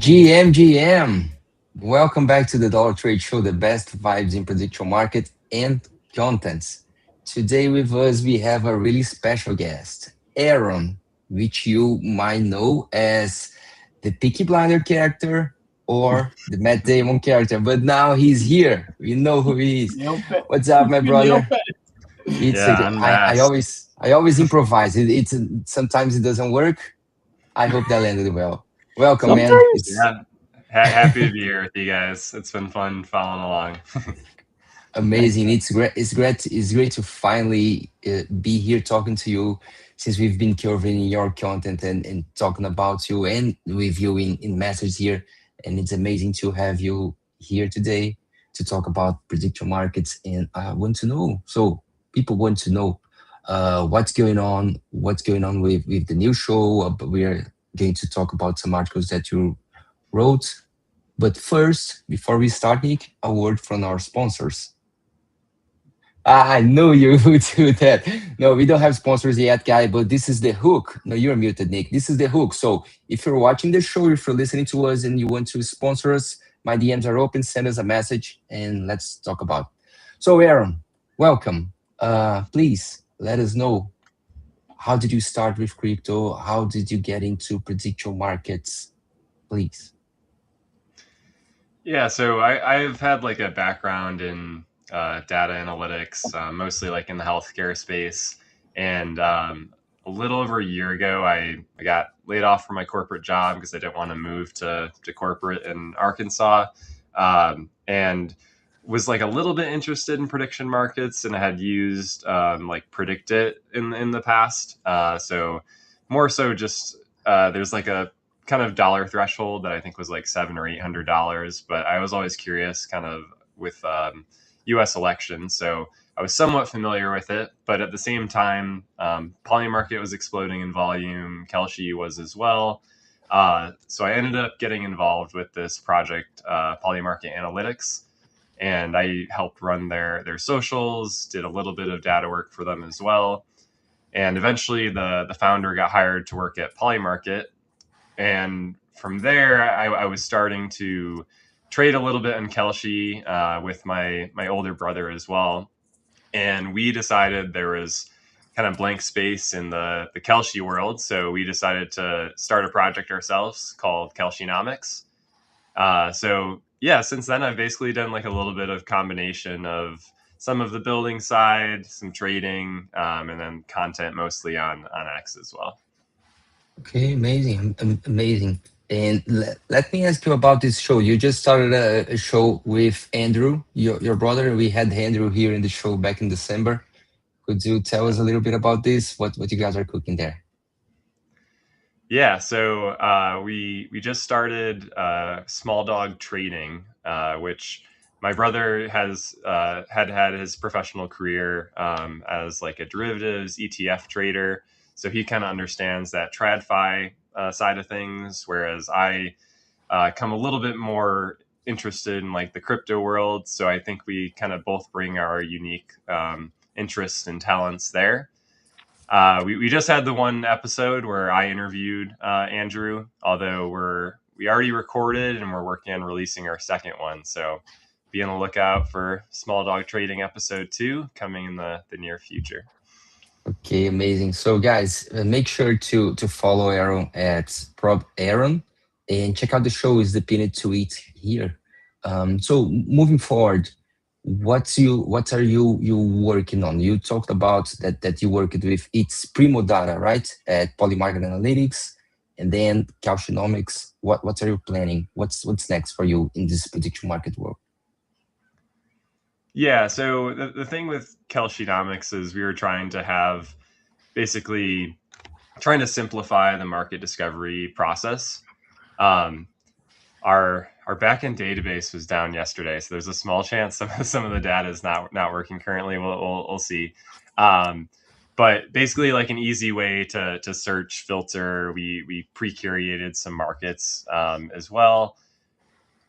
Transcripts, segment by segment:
GM. Welcome back to the Dollar Trade Show, the best vibes in prediction market and contents. Today with us, we have a really special guest, Aaron, which you might know as the Peaky Blinder character or the Matt Damon character, but now he's here. We know who he is. Nailed it. What's up, my Nailed brother? it. It's Yeah, I always improvise. It's sometimes it doesn't work. I hope that landed well. Welcome, man. Sometimes. It's yeah. Happy to be here with you guys. It's been fun following along. Nice, amazing. It's nice. great. It's great to finally be here talking to you since we've been covering your content and talking about you and with you in message here. And it's amazing to have you here today to talk about prediction markets. And I want to know. So people want to know what's going on with the new show. But we are going to talk about some articles that you wrote. But first, before we start, Nick, a word from our sponsors. I knew you would do that. No, we don't have sponsors yet, guy, but this is the hook. No, you're muted, Nick. This is the hook. So if you're watching the show, if you're listening to us and you want to sponsor us, my DMs are open. Send us a message and let's talk about. So, Aaron, welcome. Please let us know, how did you start with crypto? How did you get into prediction markets? Please. Yeah, so I've had like a background in data analytics, mostly like in the healthcare space. And a little over a year ago, I got laid off from my corporate job because I didn't want to move to corporate in Arkansas. And was like a little bit interested in prediction markets, and I had used like Predict It in the past. So more so just there's like a kind of dollar threshold that I think was like $700 or $800. But I was always curious, kind of with U.S. elections, so I was somewhat familiar with it. But at the same time, Polymarket was exploding in volume. Kelshi was as well. So I ended up getting involved with this project, Polymarket Analytics, and I helped run their socials, did a little bit of data work for them as well. And eventually, the founder got hired to work at Polymarket, and from there, I was starting to trade a little bit in Kelshi with my older brother as well. And we decided there was kind of blank space in the Kelshi world. So we decided to start a project ourselves called Kelshinomics. So yeah, since then I've basically done like a little bit of combination of some of the building side, some trading, and then content mostly on X as well. Okay, amazing, amazing. And let me ask you about this show. You just started a show with Andrew, your brother. We had Andrew here in the show back in December. Could you tell us a little bit about this? What you guys are cooking there? Yeah, so we just started small dog trading, which my brother has had his professional career as like a derivatives ETF trader, so he kind of understands that TradFi side of things, whereas I come a little bit more interested in like the crypto world. So I think we kind of both bring our unique interests and talents there. We just had the one episode where I interviewed Andrew, although we already recorded and we're working on releasing our second one. So be on the lookout for Small Dog Trading episode 2 coming in the near future. Okay, amazing. So, guys, make sure to follow Aaron at Prop Aaron and check out the show. Is the pinned tweet here. So, moving forward, what are you working on? You talked about that you worked with it's Primo Data, right? At Polymarket Analytics, and then Calcinomics. What are you planning? What's next for you in this prediction market world? Yeah, so the thing with Kelshinomics is we were trying to have basically trying to simplify the market discovery process. Um, our backend database was down yesterday, so there's a small chance some of the data is not working currently. We'll see. Um, but basically, like an easy way to search filter, we pre-curated some markets as well.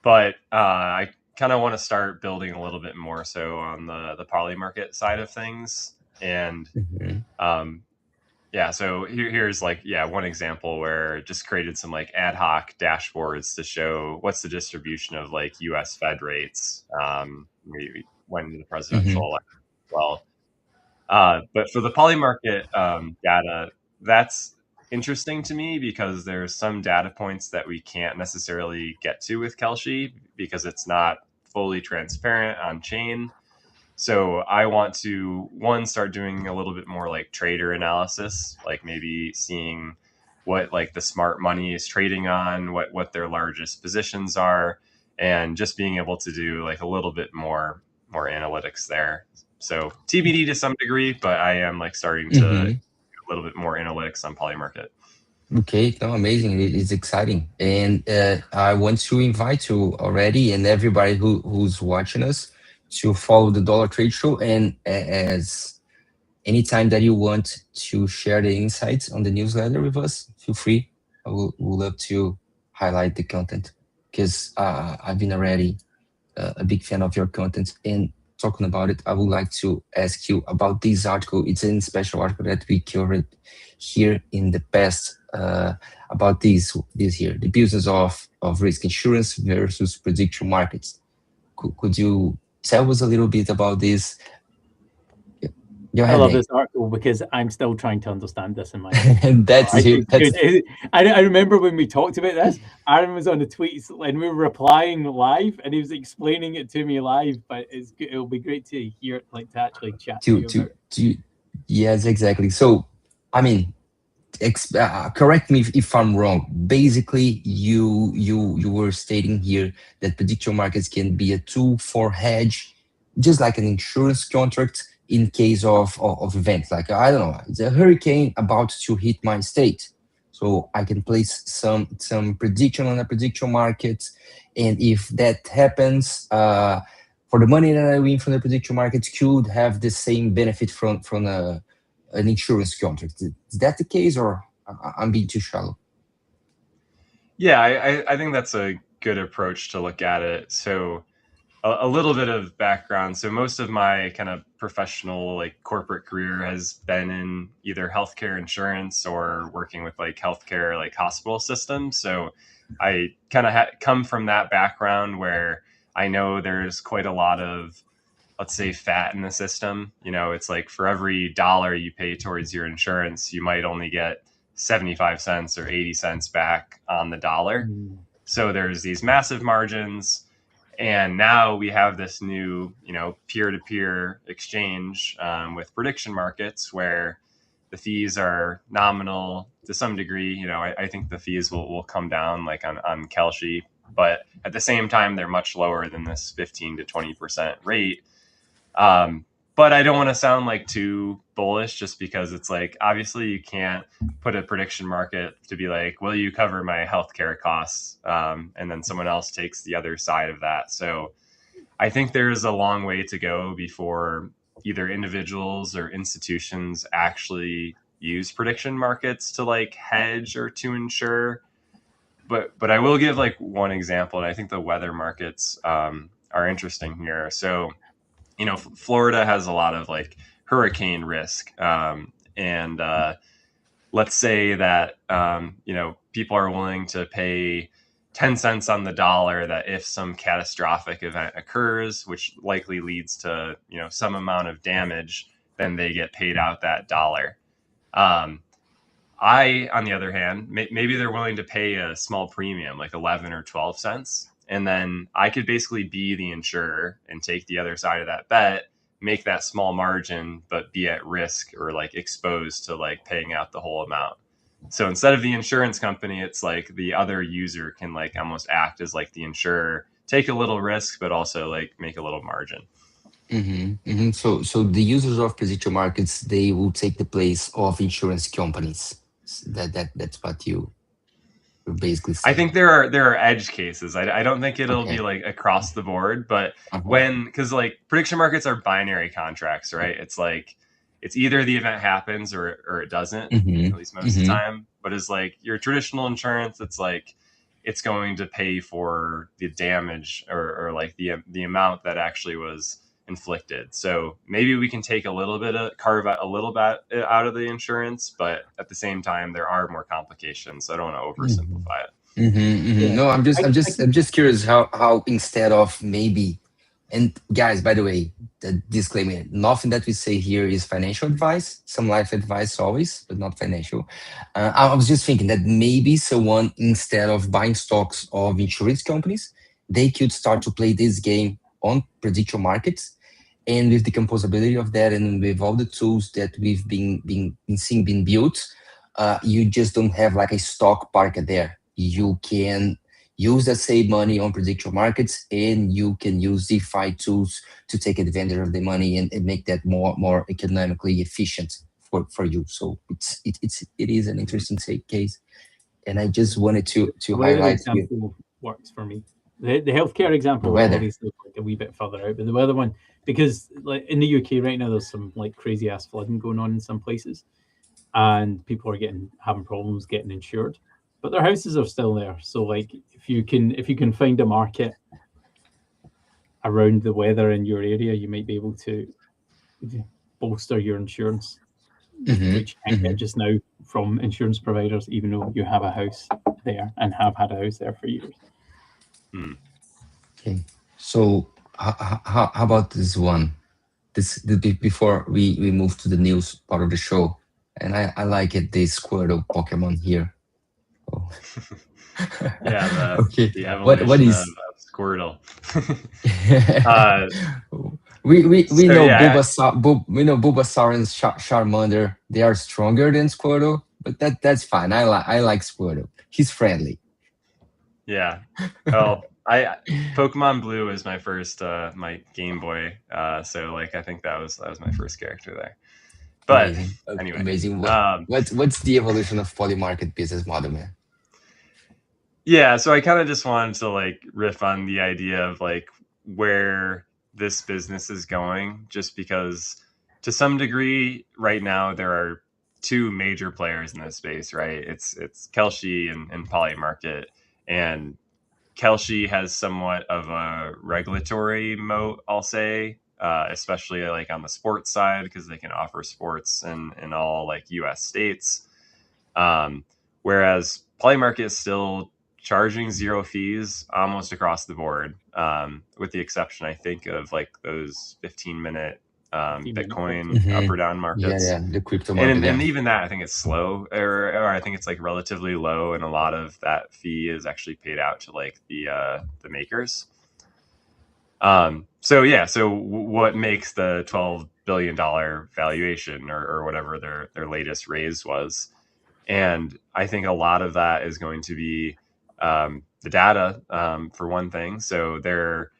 But I kind of want to start building a little bit more so on the poly market side of things, and Mhm. um, Yeah, so here's like, one example where it just created some like ad hoc dashboards to show what's the distribution of like US Fed rates when the presidential Mm-hmm. election as well. But for the poly market data, that's interesting to me because there's some data points that we can't necessarily get to with Kelshi because it's not fully transparent on chain. So I want to start doing a little bit more like trader analysis, like maybe seeing what like the smart money is trading on, what their largest positions are, and just being able to do like a little bit more analytics there. So TBD to some degree, but I am like starting to do Mm-hmm. a little bit more analytics on Polymarket. Okay, no, amazing. It's exciting, and I want to invite you already and everybody who's watching us to follow the Dollar Trade Show. And as anytime that you want to share the insights on the newsletter with us, feel free. I will love to highlight the content because I've been already a big fan of your content. And talking about it, I would like to ask you about this article. It's a special article that we covered here in the past about this year, the business of risk insurance versus prediction markets. Could you tell us a little bit about this? Go I ahead, love Nick. this article because I'm still trying to understand this in my head. That's I it. think That's I remember when we talked about this, Aaron was on the tweets and we were replying live, and he was explaining it to me live. But it'll be great to hear, like, to actually chat to to you about to it. to yes, exactly. So, I mean, correct me if I'm wrong. Basically, you were stating here that prediction markets can be a tool for hedge, just like an insurance contract in case of events. Like, I don't know, it's a hurricane about to hit my state, so I can place some prediction on a prediction market, and if that happens, for the money that I win from the prediction market, could have the same benefit from an insurance contract. Is that the case, or I'm being too shallow? Yeah, I think that's a good approach to look at it. So a little bit of background. So most of my kind of professional, like corporate career has been in either healthcare insurance or working with like healthcare, like hospital systems. So I kind of come from that background where I know there's quite a lot of, let's say, fat in the system. You know, it's like for every dollar you pay towards your insurance, you might only get 75 cents or 80 cents back on the dollar. Mm. So there's these massive margins, and now we have this new, peer-to-peer exchange with prediction markets where the fees are nominal to some degree. I think the fees will come down like on Kelshi, but at the same time, they're much lower than this 15 to 20% rate. Um, but I don't want to sound like too bullish just because it's like, obviously you can't put a prediction market to be like, will you cover my healthcare costs? And then someone else takes the other side of that. So I think there's a long way to go before either individuals or institutions actually use prediction markets to like hedge or to insure. But I will give like one example, and I think the weather markets are interesting here. So Florida has a lot of like hurricane risk. And let's say that, people are willing to pay 10 cents on the dollar that if some catastrophic event occurs, which likely leads to, some amount of damage, then they get paid out that dollar. Um, on the other hand, maybe they're willing to pay a small premium, like 11 or 12 cents. And then I could basically be the insurer and take the other side of that bet, make that small margin, but be at risk or like exposed to like paying out the whole amount. So instead of the insurance company, it's like the other user can like almost act as like the insurer, take a little risk, but also like make a little margin. So the users of prediction markets, they will take the place of insurance companies. That's what you're basically I saying. think there are edge cases. I don't think it'll be Okay. like across the board, but Uh-huh. because like prediction markets are binary contracts, right? It's like it's either the event happens or it doesn't, Mm-hmm. at least most of the Mm-hmm. time. But it's like your traditional insurance, it's like it's going to pay for the damage or like the amount that actually was inflicted. So maybe we can take carve out a little bit out of the insurance, but at the same time, there are more complications. So I don't want to oversimplify it. Yeah. No, I'm just, I, I'm I just, can, I'm just curious how instead of maybe, and guys, by the way, the disclaimer: nothing that we say here is financial advice. Some life advice always, but not financial. I was just thinking that maybe someone, instead of buying stocks of insurance companies, they could start to play this game on prediction markets, and with the composability of that, and with all the tools that we've been seeing being built, you just don't have like a stock market there. You can use that same money on prediction markets, and you can use DeFi tools to take advantage of the money and make that more economically efficient for you. So it is an interesting case, and I just wanted to the weather highlight here example works for me. The healthcare the example weather. obviously like a wee bit further out, but the weather one, because like in the UK right now, there's some like crazy ass flooding going on in some places, and people are having problems getting insured, but their houses are still there. So like if you can find a market around the weather in your area, you might be able to bolster your insurance, Hmm. which you can't get just now from insurance providers, even though you have a house there and have had a house there for years. Hmm. Okay. So how about this one? Before we move to the news part of the show, and I like it. This Squirtle Pokemon here. Oh. Yeah, Okay. the What evolution is? of Squirtle. uh, We so know yeah, Bulbasaur and Charmander. They are stronger than Squirtle, but that's fine. I like Squirtle. He's friendly. yeah. Well, I Pokemon Blue was my first my Game Boy. So like I think that was my first character there. But Amazing, anyway, amazing. um, What's the evolution of polymarket business model, man? yeah. So I kind of just wanted to like riff on the idea of like where this business is going, just because to some degree right now there are two major players in this space, right? It's Kelshi and Polymarket, and Kelshi has somewhat of a regulatory moat, I'll say, especially like on the sports side because they can offer sports in all like U.S. states. Um, Whereas Polymarket is still charging zero fees almost across the board, with the exception, I think, of like those 15-minute Bitcoin up Hmm. or down Yeah, markets. yeah, the crypto market. And Yeah. even that, I think it's slow, or I think it's like relatively low, and a lot of that fee is actually paid out to like the makers. So yeah, so what makes the $12 billion valuation or whatever their latest raise was, and I think a lot of that is going to be the data, for one thing. So they're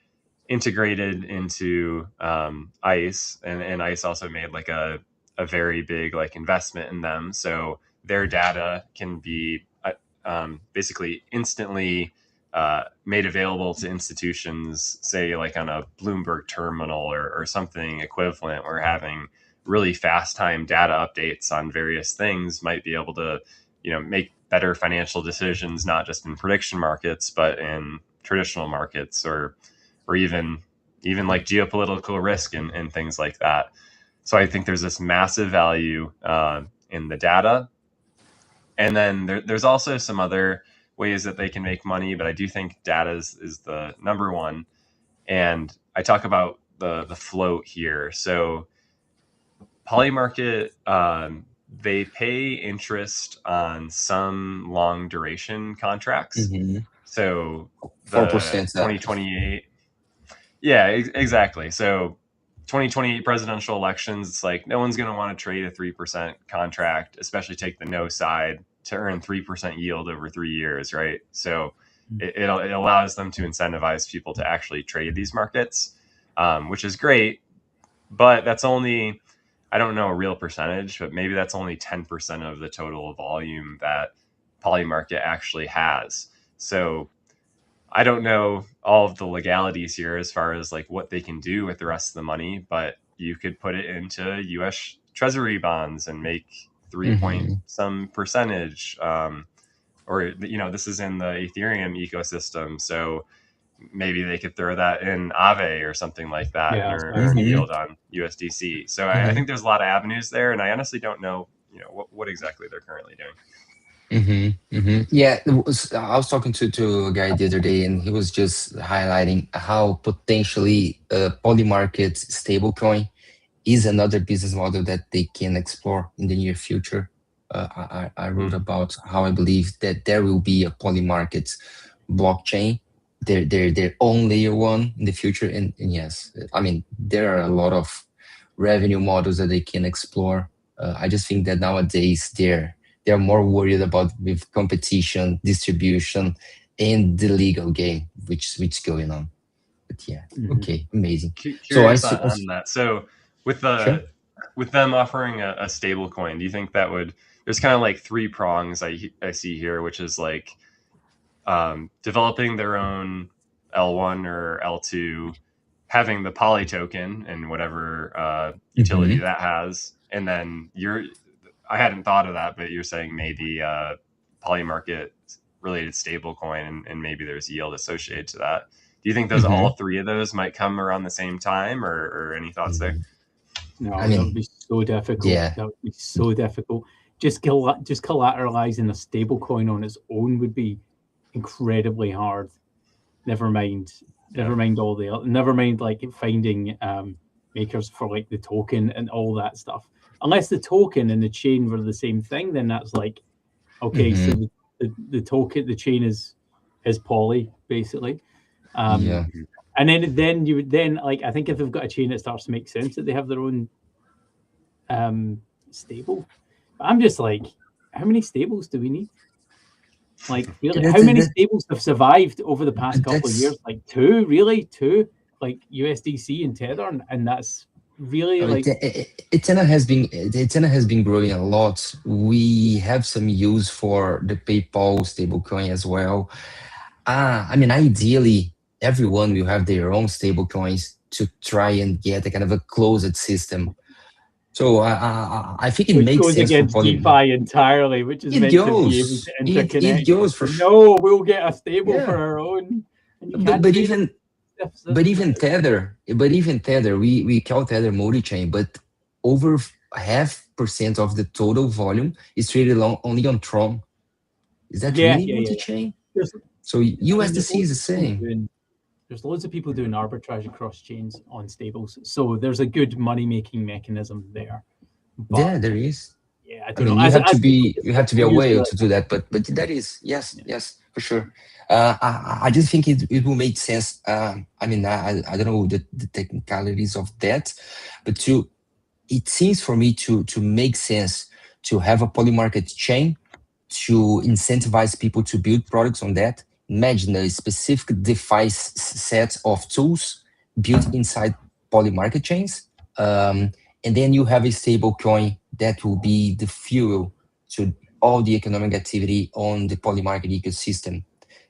integrated into ICE, and ICE also made like a very big like investment in them. So their data can be basically instantly made available to institutions, say like on a Bloomberg terminal or something equivalent. Where having really fast time data updates on various things might be able to, make better financial decisions, not just in prediction markets, but in traditional markets, or even like geopolitical risk and things like that. So I think there's this massive value in the data, and then there's also some other ways that they can make money, but I do think data is the number one. And I talk about the float here. So Polymarket, they pay interest on some long duration contracts. Hmm. So Four the percent. 2028, yeah, exactly. So 2028 presidential elections, it's like no one's going to want to trade a 3% contract, especially take the no side to earn 3% yield over 3 years, right? So it allows them to incentivize people to actually trade these markets, which is great. But that's only, I don't know a real percentage, but maybe that's only 10% of the total volume that Polymarket actually has. So I don't know all of the legalities here as far as like what they can do with the rest of the money, but you could put it into U.S. Treasury bonds and make 3 point Hmm. some percentage. Or this is in the Ethereum ecosystem, so maybe they could throw that in Aave or something like that and Yeah, earn, that's earn a Mhm. yield on USDC. So I Mhm. think there's a lot of avenues there, and I honestly don't know, what exactly they're currently doing. Yeah, I was talking to a guy the other day, and he was just highlighting how potentially Polymarket stablecoin is another business model that they can explore in the near future. I wrote Hmm. about how I believe that there will be a Polymarket blockchain, their own layer one in the future. And yes, I mean there are a lot of revenue models that they can explore. I just think that nowadays they're more worried about with competition, distribution, and the legal game which going on. But yeah, Mhm. okay, amazing. So Curious on that. So with sure. the with them offering a stable coin, do you think that would? There's kind of like three prongs I see here, which is like developing their own L1 or L2, having the poly token and whatever utility Hmm. that has, and then I hadn't thought of that, but you're saying maybe poly market related stable coin, and maybe there's yield associated to that. Do you think those all Hmm. three of those might come around the same time, or any thoughts there? I No, that would mean, be so difficult. yeah, That would be so difficult. Just collateralizing a stable coin on its own would be incredibly hard. Never mind, Yeah. never mind like finding makers for like the token and all that stuff. Unless the token and the chain were the same thing, then that's like okay. So hmm, the token, the chain is poly basically. Um, yeah. Mhm. and then you would then like I think if they've got a chain, it starts to make sense that they have their own stable. But I'm just like, how many stables do we need? Like, really, That, how many that, stables have survived over the past couple of years? that's Like two, really, two, like USDC and Tether, and that's really oh, like, Ethereum has been growing a lot. We have some use for the PayPal stablecoin as well. I mean, ideally, everyone will have their own stablecoins to try and get a kind of a closed system. So I think it which makes goes sense for against Poly. DeFi entirely, which is It meant to be able goes. to It interconnect. goes for No, we'll get a stable for yeah. our own, and you But can't but trade it. even It's but even Tether, we call Tether multi-chain, but over 0.5% of the total volume is traded only on Tron. Is that yeah, really yeah, yeah. multi-chain? There's, So I mean, there's USDC is loads the of people same. doing there's loads of people doing arbitrage across chains on stables. So there's a good money making mechanism there. But Yeah, there is. yeah, I I don't know. mean, As people you have to be I'm a usually whale like, to do that, but that is yes, yeah, yes, for sure. I just think it will make sense. I mean, I don't know the technicalities of that, but it seems for me to make sense to have a polymarket chain to incentivize people to build products on that. Imagine a specific device set of tools built inside polymarket chains. Um, and then you have a stable coin that will be the fuel to all the economic activity on the polymarket ecosystem.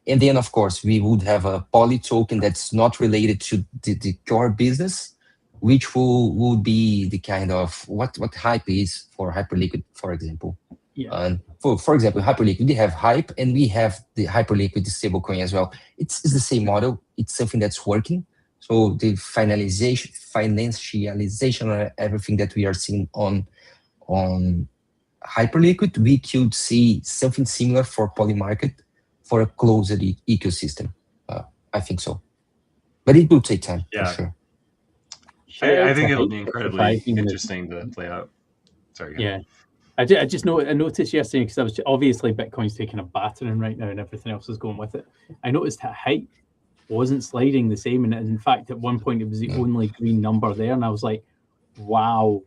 And then, of course, we would have a poly token that's not related to the core business, which will be the kind of what hype is for Hyperliquid, for example. yeah, And for example, Hyperliquid, we have Hype and we have the Hyperliquid stablecoin as well. It's the same model. It's something that's working. So the financialization, everything that we are seeing on Hyperliquid, we could see something similar for Polymarket for a closed ecosystem. Uh, I think so, but it will take time for Yeah, sure. shout I out to think it'll Hype be for incredibly surviving the interesting to play out. Sorry, go ahead. yeah. I just know I noticed yesterday because I was obviously Bitcoin's taking a battering right now and everything else is going with it. I noticed that Hype wasn't sliding the same, and in fact, at one point it was the Yeah. only green number there, and I was like, "Wow,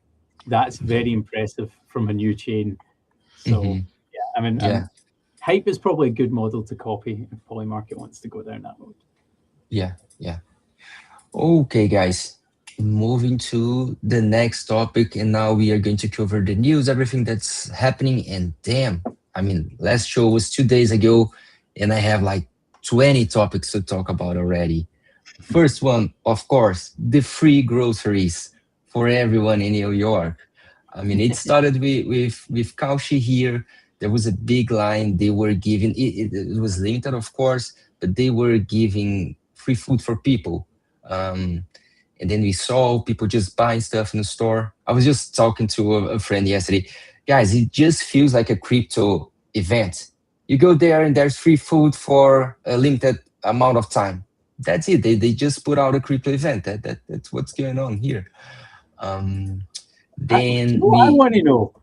that's Yeah. very impressive from a new chain." So Hmm. yeah, I mean, Yeah. Hype is probably a good model to copy if Polymarket wants to go down that road. Yeah. Yeah. Okay, guys. Moving to the next topic, and now we are going to cover the news, everything that's happening. And damn, I mean, last show was 2 days ago, and I have like 20 topics to talk about already. First one, of course, the free groceries for everyone in New York. I mean, it started with Kaushi here. There was a big line. They were giving it was limited, of course, but they were giving free food for people. And then we saw people just buying stuff in the store. I was just talking to a friend yesterday. Guys, it just feels like a crypto event. You go there and there's free food for a limited amount of time. That's it. They just put out a crypto event. That's what's going on here. Um, Do you then know what I we want to know?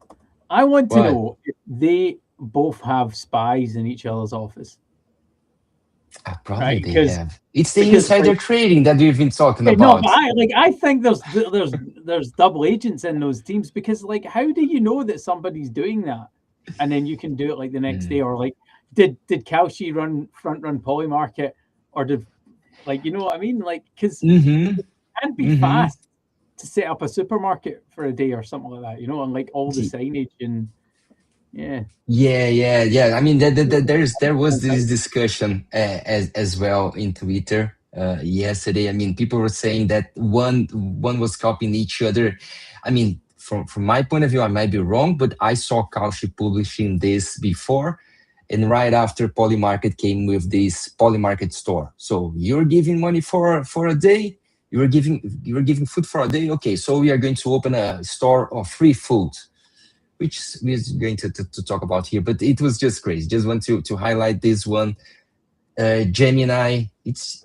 I want to what? know if they both have spies in each other's office, Probably right? they have. It's the Because insider like trading that we've been talking no, but about. I think there's double agents in those teams because like how do you know that somebody's doing that, and then you can do it like the next day, Mm. or like did Kalshi run Polymarket, or did like you know what I mean, like because Mm-hmm. it can't be Mm-hmm. fast to set up a supermarket for a day or something like that, you know, and like all the signage and yeah. Yeah. I mean, there was this discussion as well in Twitter yesterday. I mean, people were saying that one was copying each other. I mean, from my point of view, I might be wrong, but I saw Kaushi publishing this before, and right after Polymarket came with this Polymarket store. So you're giving money for a day. You were giving food for a day. Okay, so we are going to open a store of free food, which we're going to talk about here. But it was just crazy. Just want to highlight this one. Gemini, it's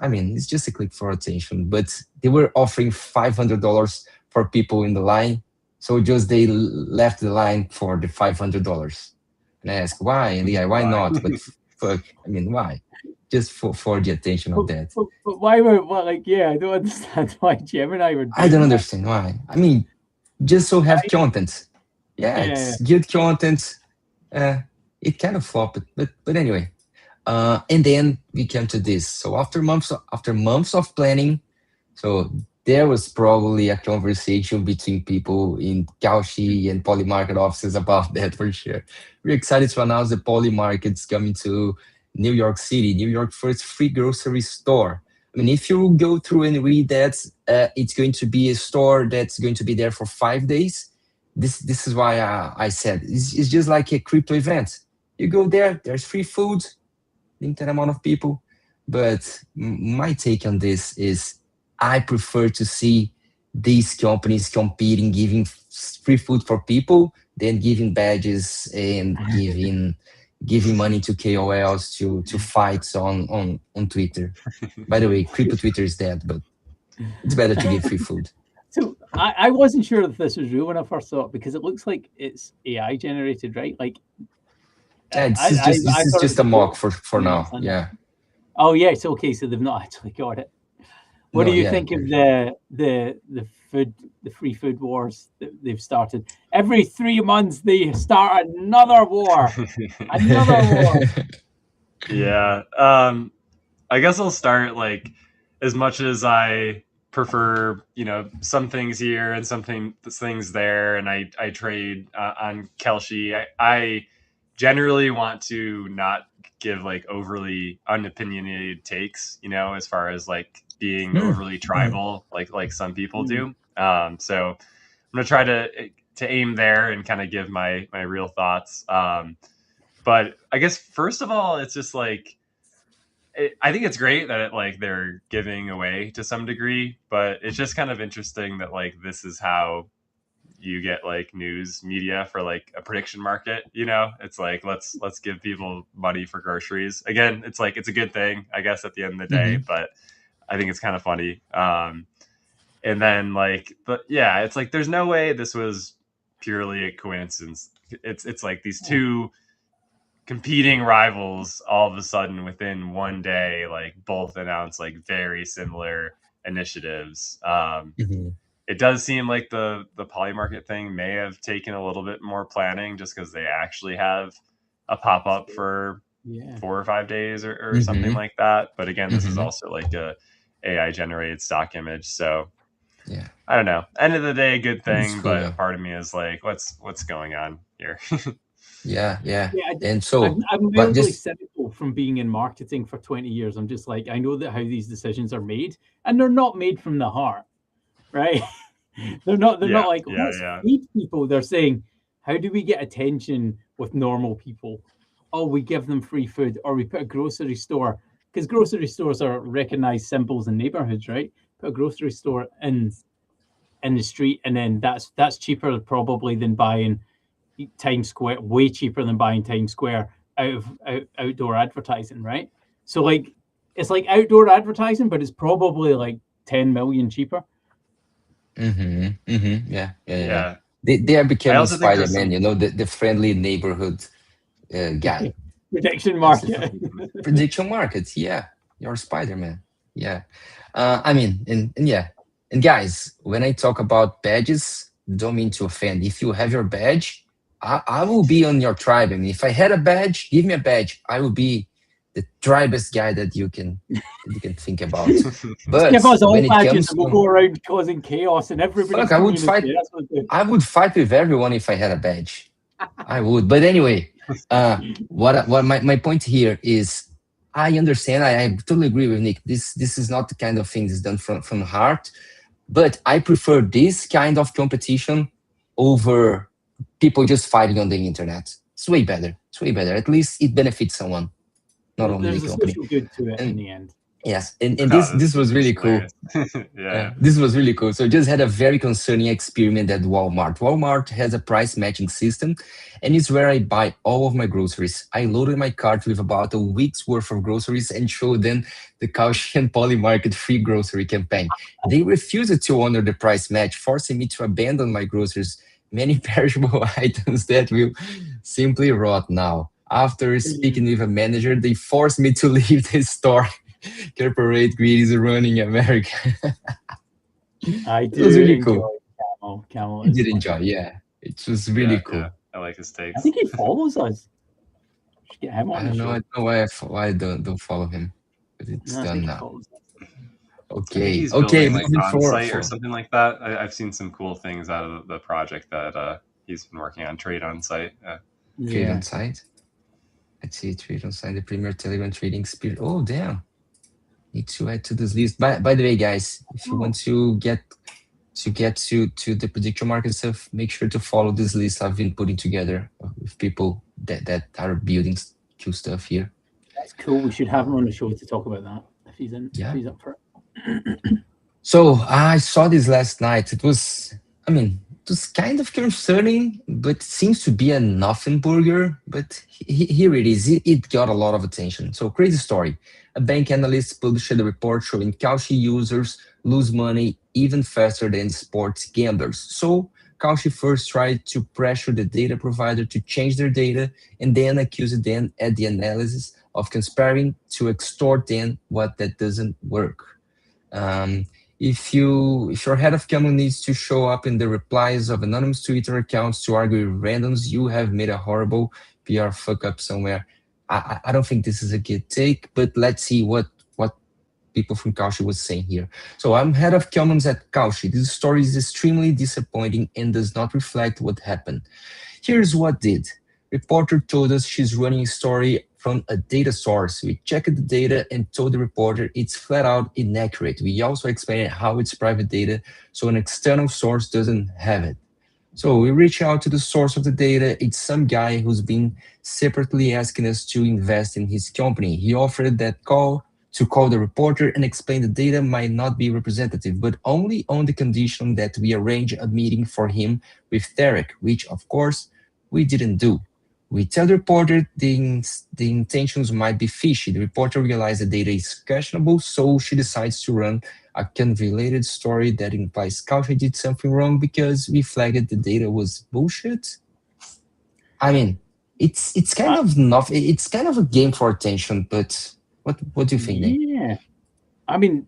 just a click for attention, but they were offering $500 for people in the line. So just they left the line for the $500. And I asked, why, Leah, why Why? not? But fuck, I mean, why? Just for the attention of that. But why were like yeah, I don't understand why Gemini were I don't doing that. understand why. I mean, just so have I, content. Yeah, yeah, it's good content. Uh, it kind of flopped, but anyway. And then we came to this. So after months of planning, so there was probably a conversation between people in Kaushi and Poly Market offices about that for sure. We're excited to announce the Poly Market's coming to New York City, New York first free grocery store. I mean, if you go through and read that, it's going to be a store that's going to be there for 5 days. This is why I said it's just like a crypto event. You go there, there's free food, limited amount of people. But my take on this is I prefer to see these companies competing, giving free food for people, than giving badges and giving money to KOLs to fights on Twitter. By the way, crypto Twitter is dead, but it's better to give free food. so I wasn't sure if this was real when I first saw it because it looks like it's AI generated, right? Like Yeah, this is I just this is thought it just was a real. mock for now. Yeah. Oh yes, okay, so they've not actually got it. What do No, you yeah. think of the free food wars that they've started? Every 3 months they start another war. Another war. Yeah. I guess I'll start like as much as I prefer, some things here and things there, and I trade on Kelshi. I generally want to not give like overly unopinionated takes, as far as like being Hmm. overly tribal, like some people do. So I'm gonna try to aim there and kind of give my real thoughts. But I guess first of all, it's just like I think it's great that like they're giving away to some degree, but it's just kind of interesting that like this is how you get like news media for like a prediction market. It's like let's give people money for groceries. Again, it's like it's a good thing, I guess, at the end of the day, Mhm. but I think it's kind of funny. And then like, but yeah, it's like there's no way this was purely a coincidence. It's like these two competing rivals all of a sudden within one day like both announced like very similar initiatives. Mhm. It does seem like the polymarket thing may have taken a little bit more planning just because they actually have a pop-up for Yeah. 4 or 5 days or something Mhm. like that, but again, this is Mhm. also like a AI generated stock image, so Yeah, I don't know, end of the day, good it's thing, cool but a though. part of me is like what's going on here. Yeah. Yeah, And I'm so, I'm but weirdly just cynical from being in marketing for 20 years. I'm just like, I know that how these decisions are made, and they're not made from the heart, right? They're not Yeah, like, yeah, let's yeah. feed people. They're saying, how do we get attention with normal people? Oh, we give them free food, or we put a grocery store because grocery stores are recognized symbols in neighborhoods, right? Put a grocery store in the street, and then that's cheaper probably than buying Times Square, way cheaper than buying Times Square outdoor advertising, right? So like it's like outdoor advertising, but it's probably like 10 million cheaper. Yeah. Yeah. They are I becoming also think there's Spider-Man, some. you know, the friendly neighborhood guy. Prediction That's the market. thing. Prediction markets, yeah. You're Spider-Man. Yeah. I mean, and yeah. And guys, when I talk about badges, don't mean to offend. If you have your badge, I will be on your tribe. I mean, if I had a badge, give me a badge. I will be the tribest guy that you can think about. Just give But us all when it badges comes and we'll to go around causing chaos in everybody's fuck, I would fight. community. That's what we do. I would fight with everyone if I had a badge. I would. But anyway, what my point here is, I understand. I totally agree with Nick. This is not the kind of thing that's done from the heart. But I prefer this kind of competition over people just fighting on the internet. It's way better. It's way better. At least it benefits someone, not only the There's a company. social good to it in And the end. yes, and Oh, this was that's really cool. hilarious. Yeah. This was really cool. So just had a very concerning experiment at Walmart. Walmart has a price matching system, and it's where I buy all of my groceries. I loaded my cart with about a week's worth of groceries and showed them the Cauchy Poly Market free grocery campaign. They refused to honor the price match, forcing me to abandon my groceries, many perishable items that will simply rot now. After speaking with a manager, they forced me to leave the store. Corporate greed is running America. I It do was really enjoy cool. Camel. Camel I is did fun. enjoy, yeah. It was Yeah. really Yeah. cool. I like his I takes. think he follows us. Should get him I on the don't know. I show. don't know why I don't follow him, but it's No, I done think he now. follows us. I think Okay, he's okay, building like moving on forward. site or something like that. I've seen some cool things out of the project that he's been working on, trade on site. Trade Yeah. on site. Let's see, trade on site. The Premier Telegram Trading Spirit. Oh, damn. Need to add to this list. By the way, guys, if you Oh, want to get to the prediction market stuff, make sure to follow this list I've been putting together with people that are building cool stuff here. that's cool. We should have him on the show to talk about that if he's in. If Yeah. he's up for it. So I saw this last night. It was kind of concerning, but it seems to be a nothing burger. But here it is. It got a lot of attention. So crazy story. A bank analyst published a report showing Cauchy users lose money even faster than sports gamblers. So Cauchy first tried to pressure the data provider to change their data, and then accused them at the analysis of conspiring to extort them. What that doesn't work. Um, if your head of camel needs to show up in the replies of anonymous Twitter accounts to argue with randoms, you have made a horrible PR fuck up somewhere. I don't think this is a good take, but let's see what people from Cauchy was saying here. So I'm head of comments at Cauchy. This story is extremely disappointing and does not reflect what happened. Here's what did. Reporter told us she's running a story from a data source. We checked the data and told the reporter it's flat out inaccurate. We also explained how it's private data, so an external source doesn't have it. So we reach out to the source of the data. It's some guy who's been separately asking us to invest in his company. He offered that call to call the reporter and explain the data might not be representative, but only on the condition that we arrange a meeting for him with Derek, which of course we didn't do. We tell the reporter the intentions might be fishy. The reporter realizes the data is questionable, so she decides to run a convoluted story that implies Cauchy did something wrong because we flagged the data was bullshit. I mean, it's kind of not. It's kind of a game for attention, but what do you think, Nate? Yeah. I mean,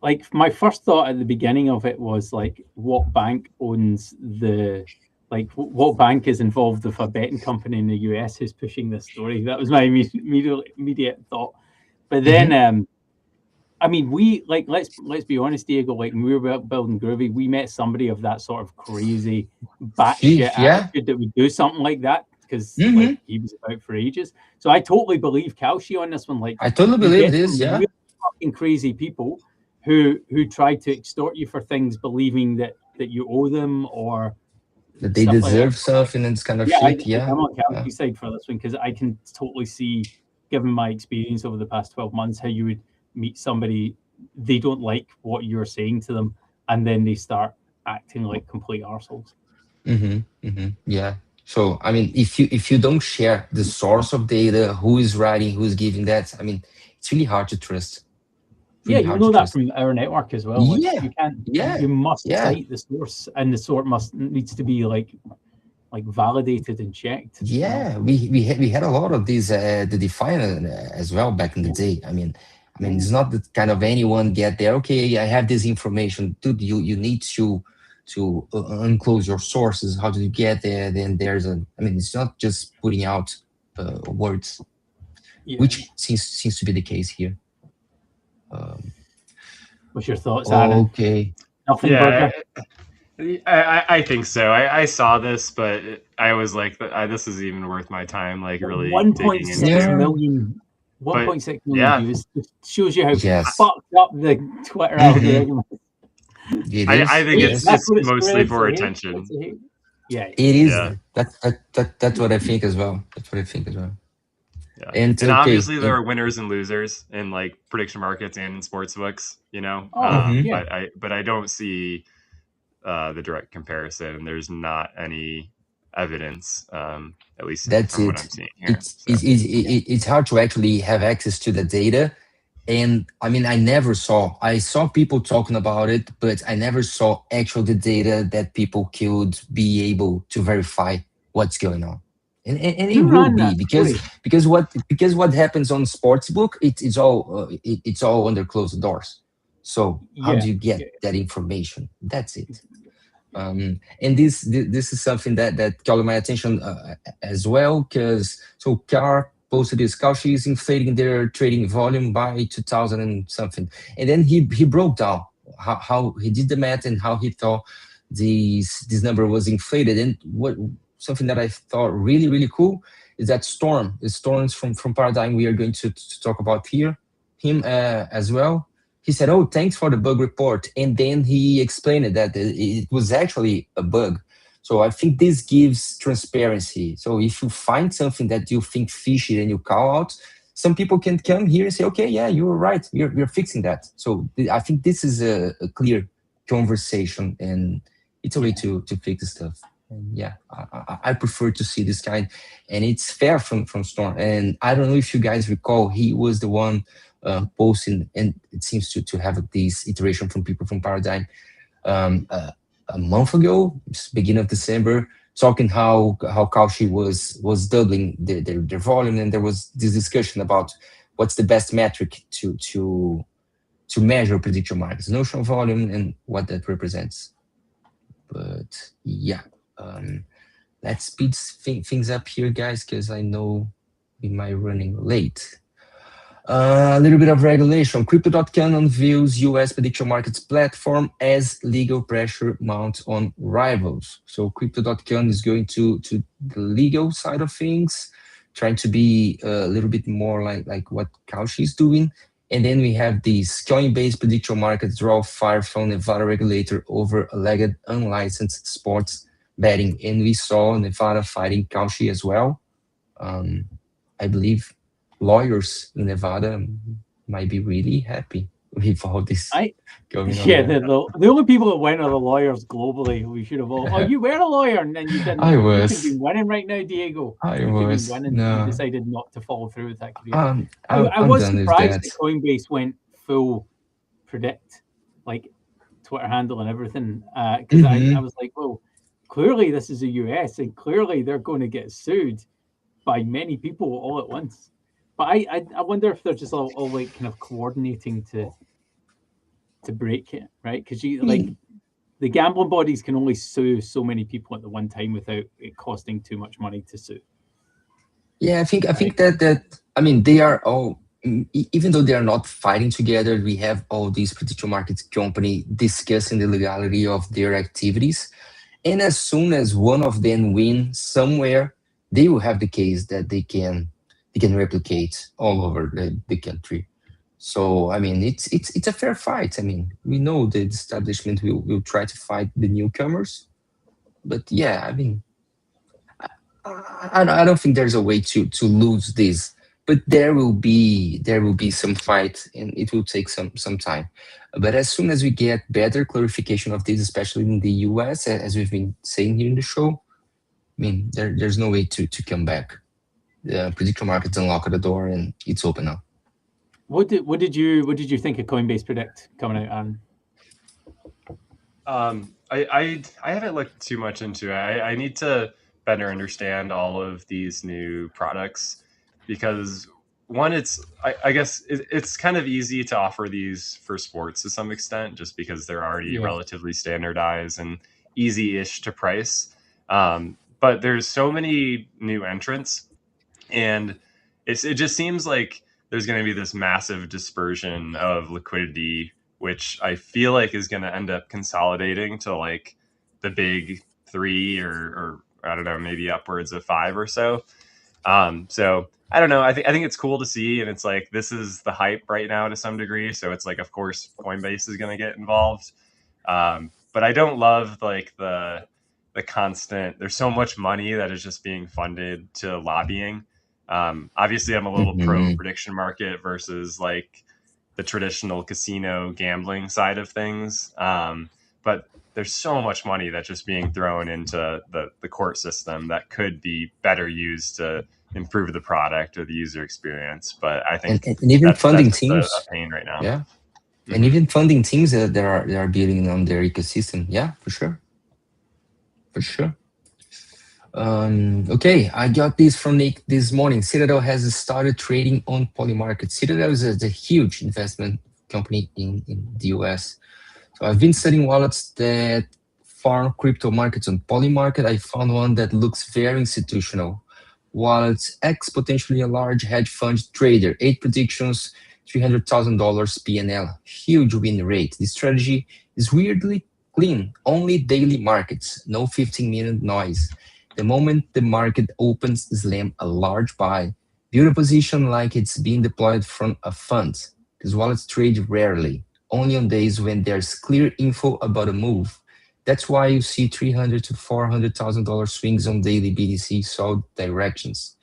like my first thought at the beginning of it was like, what bank owns the what bank is involved with a betting company in the US who's pushing this story? That was my immediate thought. But then, I mean, we like let's be honest, Diego. Like when we were building Groovy, we met somebody of that sort of crazy batshit Yeah. attitude that would do something like that because like he was about for ages. So I totally believe Cauchy on this one. Like I totally you believe get this. some Yeah. really fucking crazy people who try to extort you for things, believing that you owe them or That they stuff like that. deserve something and this kind of Yeah, shit. Yeah. I'm on Cauchy's side for this one because I can totally see given my experience over the past 12 months, how you would meet somebody, they don't like what you're saying to them, and then they start acting like complete arseholes. Yeah. So I mean, if you don't share the source of data, who is writing, who's giving that, I mean, it's really hard to trust. Yeah, Really you'll hard to know that trust. from our network as well. Like Yeah. you can't, Yeah. you must Yeah. cite the source, and the source needs to be like validated and checked. Yeah, we had a lot of these the define as well back in the day. I mean, it's not that kind of anyone get there. Okay, I have this information, dude. You need to unclose your sources. How do you get there? Then there's a. I mean, it's not just putting out words, Yeah. which seems to be the case here. What's your thoughts, Aaron? Okay. Nothing, Yeah, Burger. I think so. I saw this, but I was like, this is even worth my time, like really digging 1.6 into. million. 1.6 million yeah. views. It shows you how Yes. fucked up the Twitter algorithm is. It I is. think Yes. That's what it's it's mostly for spread to hate. attention. It's a hate. Yeah. It is. Yeah. That's what I think as well. That's what I think as well. Yeah. And And okay. obviously there are winners and losers in like prediction markets and in sports books, you know. Oh, yeah. But I don't see the direct comparison, and there's not any evidence, at least That's from what it. I'm seeing here. It's hard to actually have access to the data. And I mean, I saw people talking about it, but I never saw actual the data that people could be able to verify what's going on. And it Who will ran be that story? because what happens on sportsbook, it's all under closed doors. So how Yeah. do you get that information? That's it. And this is something that caught my attention as well, because so Carr posted this Kalshi is inflating their trading volume by 2000 and something, and then he broke down how he did the math and how he thought this number was inflated. And what something that I thought really cool is that Storms from Paradigm we are going to talk about here, him as well. He said, "Oh, thanks for the bug report," and then he explained that it was actually a bug. So I think this gives transparency. So if you find something that you think fishy and you call out, some people can come here and say, "Okay, yeah, you were right. We're fixing that." So I think this is a clear conversation, and it's a way to fix the stuff. And yeah, I prefer to see this kind, and it's fair from Storm. And I don't know if you guys recall, he was the one posting, and it seems to have this iteration from people from Paradigm a month ago, beginning of December, talking how Kalshi was doubling their volume, and there was this discussion about what's the best metric to measure prediction markets, notional volume, and what that represents. But yeah, let's speed things up here, guys, because I know we might running late. A little bit of regulation. Crypto.com unveils US prediction markets platform as legal pressure mounts on rivals. So Crypto.com is going to the legal side of things, trying to be a little bit more like what Kalshi is doing. And then we have these Coinbase prediction markets draw fire from Nevada regulator over alleged unlicensed sports betting. And we saw Nevada fighting Kalshi as well. I believe lawyers in Nevada might be really happy with all this going on. Yeah, the only people that went are the lawyers globally. We should have all. Oh, you were a lawyer, and then you didn't. I You was. could be winning right now, Diego. I you was. could be winning. No. You decided not to follow through with that career. I was done with surprised that. that Coinbase went full predict, like Twitter handle and everything, because I was like, well, clearly this is the US, and clearly they're going to get sued by many people all at once. But I wonder if they're just all like kind of coordinating to break it, right? Because you like the gambling bodies can only sue so many people at the one time without it costing too much money to sue. Yeah, I think that I mean they are all, even though they are not fighting together, we have all these prediction markets company discussing the legality of their activities, and as soon as one of them wins somewhere, they will have the case that they can replicate all over the country. So I mean, it's a fair fight. I mean, we know the establishment will try to fight the newcomers, but yeah, I mean, I don't think there's a way to lose this but there will be some fight, and it will take some time. But as soon as we get better clarification of this, especially in the US, as we've been saying here in the show, I mean, there's no way to come back. The prediction markets unlock the door, and it's open now. What did you think of Coinbase Predict coming out? And I haven't looked too much into it. I need to better understand all of these new products because one, I guess it's kind of easy to offer these for sports to some extent, just because they're already Yeah. relatively standardized and easy-ish to price. But there's so many new entrants, and it just seems like there's going to be this massive dispersion of liquidity, which I feel like is going to end up consolidating to like the big three, or I don't know, maybe upwards of five or so. So I don't know. I think it's cool to see, and it's like this is the hype right now to some degree. So it's like, of course, Coinbase is going to get involved. But I don't love like the constant. There's so much money that is just being funded to lobbying. Obviously, I'm a little pro Hmm. prediction market versus like the traditional casino gambling side of things. But there's so much money that's just being thrown into the court system that could be better used to improve the product or the user experience. But I and, think and and even that's funding just a teams. pain right now. Yeah, and Hmm. even funding teams that are building on their ecosystem. Yeah, for sure, for sure. Okay, I got this from Nick this morning. Citadel has started trading on Polymarket. Citadel is a huge investment company in the US. So I've been studying wallets that farm crypto markets on Polymarket. I found one that looks very institutional. Wallets X, potentially a large hedge fund trader. 8 predictions, $300,000 PNL. Huge win rate. This strategy is weirdly clean. Only daily markets. No 15-minute noise. The moment the market opens, slam a large buy. Build a position like it's being deployed from a fund. These wallets trade rarely, only on days when there's clear info about a move. That's why you see 300 to $400,000 swings on daily BTC sold directions.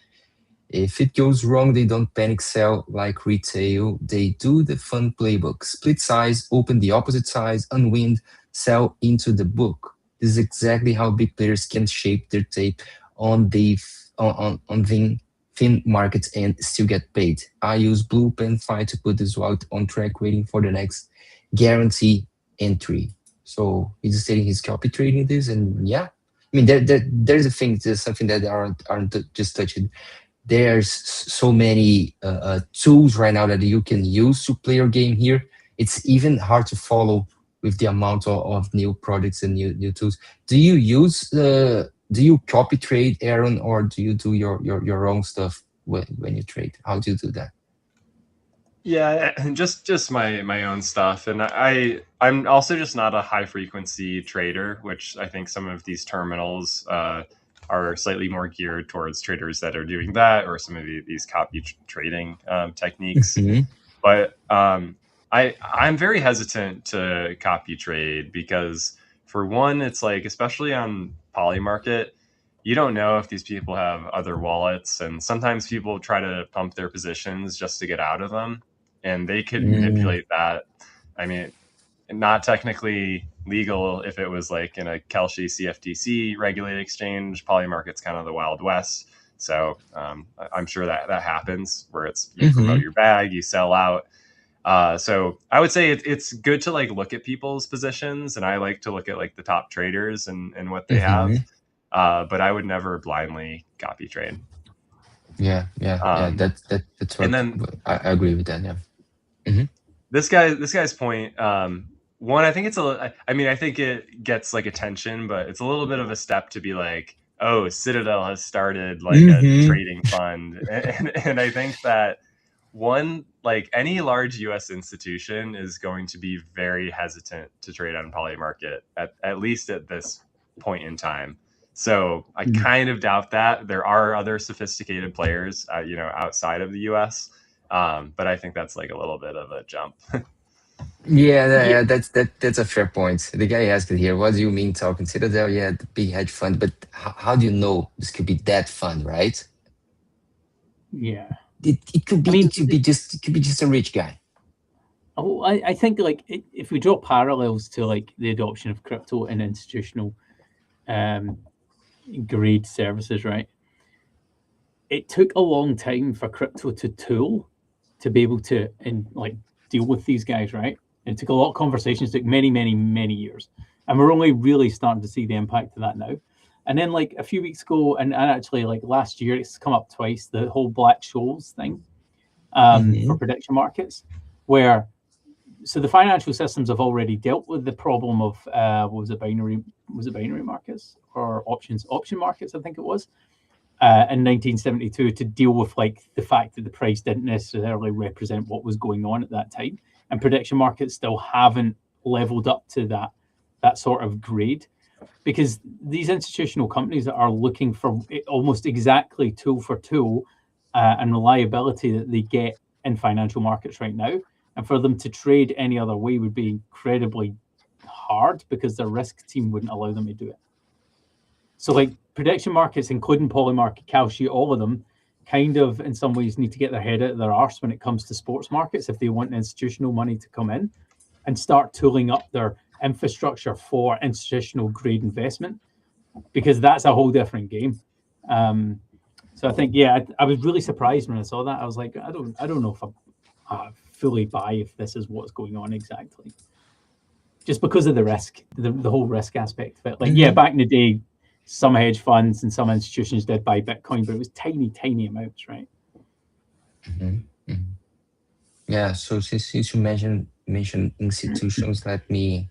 If it goes wrong, they don't panic sell like retail. They do the fun playbook: split size, open the opposite size, unwind, sell into the book. This is exactly how big players can shape their tape on the on thin markets and still get paid. I use Blue Pen 5 to put this wallet on track, waiting for the next guarantee entry. So he's stating he's copy trading this, and yeah, I mean there's a thing, there's something that aren't just touched. There's so many tools right now that you can use to play your game here. It's even hard to follow with the amount of new products and new tools. Do you use do you copy trade, Aaron, or do you do your own stuff when you trade? How do you do that? Yeah, just my own stuff, and I'm also just not a high frequency trader, which I think some of these terminals are slightly more geared towards traders that are doing that, or some of these copy trading techniques. Hmm. But I'm very hesitant to copy trade because, for one, it's like, especially on Polymarket, you don't know if these people have other wallets, and sometimes people try to pump their positions just to get out of them, and they could Mm. manipulate that. I mean, not technically legal if it was like in a Kelshi CFTC regulated exchange. Polymarket's kind of the Wild West. So I'm sure that happens where it's you promote Hmm. your bag, you sell out. So I would say it's good to like look at people's positions, and I like to look at like the top traders and what they have. Hmm. But I would never blindly copy trade. Yeah, yeah, yeah. Um, That's and what then I agree with that. Yeah. Hmm. this guy's point, one, I think I mean, I think it gets like attention, but it's a little bit of a step to be like, oh, Citadel has started like a Hmm. trading fund. And I think that, one, like any large US institution is going to be very hesitant to trade on Polymarket, at least at this point in time. So I kind of doubt that there are other sophisticated players, outside of the US. But I think that's like a little bit of a jump. Yeah, yeah, yeah, that's a fair point. The guy asked it here. What do you mean talking Citadel? Yeah, the big hedge fund. But how do you know this could be that fun, right? yeah. it could be I mean, it could be just a rich guy. Oh, I think like if we draw parallels to like the adoption of crypto in institutional um, grade services, right? It took a long time for crypto to tool to be able to like deal with these guys, right? It took a lot of conversations, took many years, and we're only really starting to see the impact of that now. And then like a few weeks ago, and actually like last year, it's come up twice. The whole Black Scholes thing for prediction markets, where so the financial systems have already dealt with the problem of what was it binary markets or option markets, I think it was, in 1972 to deal with like the fact that the price didn't necessarily represent what was going on at that time, and prediction markets still haven't leveled up to that sort of grade, because these institutional companies that are looking for almost exactly tool for tool and reliability that they get in financial markets right now, and for them to trade any other way would be incredibly hard because their risk team wouldn't allow them to do it. So like prediction markets, including Polymarket, Kalshi, all of them kind of in some ways need to get their head out of their arse when it comes to sports markets if they want institutional money to come in and start tooling up their infrastructure for institutional grade investment, because that's a whole different game. So I think, yeah, I was really surprised when I saw that. I was like, I don't know if I fully buy if this is what's going on exactly, just because of the risk, the whole risk aspect of it. Like, yeah, back in the day, some hedge funds and some institutions did buy Bitcoin, but it was tiny amounts, right? Yeah. So since you mentioned institutions, let me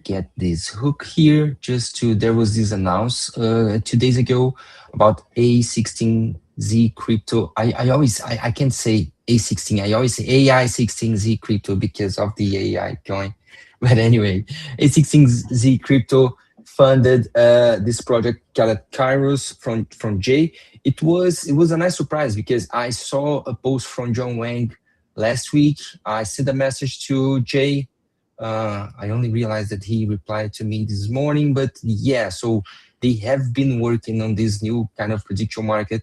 get this hook here. There was this announce 2 days ago about A16Z crypto. I can't say A16. I always say AI16Z crypto because of the AI coin. But anyway, A16Z crypto funded this project called Kairos from Jay. It was a nice surprise because I saw a post from John Wang last week. I sent a message to Jay. I only realized that he replied to me this morning, but yeah, so they have been working on this new kind of prediction market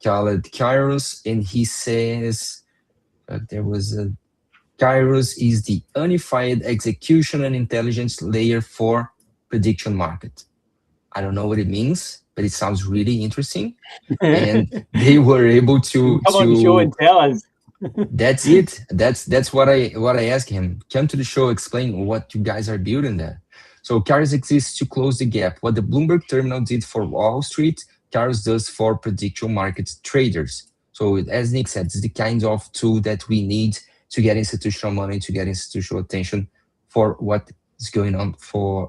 called Kairos, and he says there was a Kairos is the unified execution and intelligence layer for prediction market. I don't know what it means, but it sounds really interesting. And they were able to come on the show and tell us. That's it. That's what I asked him. Come to the show, explain what you guys are building there. So Kairos exists to close the gap. What the Bloomberg terminal did for Wall Street, Kairos does for prediction market traders. So as Nick said, it's the kind of tool that we need to get institutional money, to get institutional attention for what is going on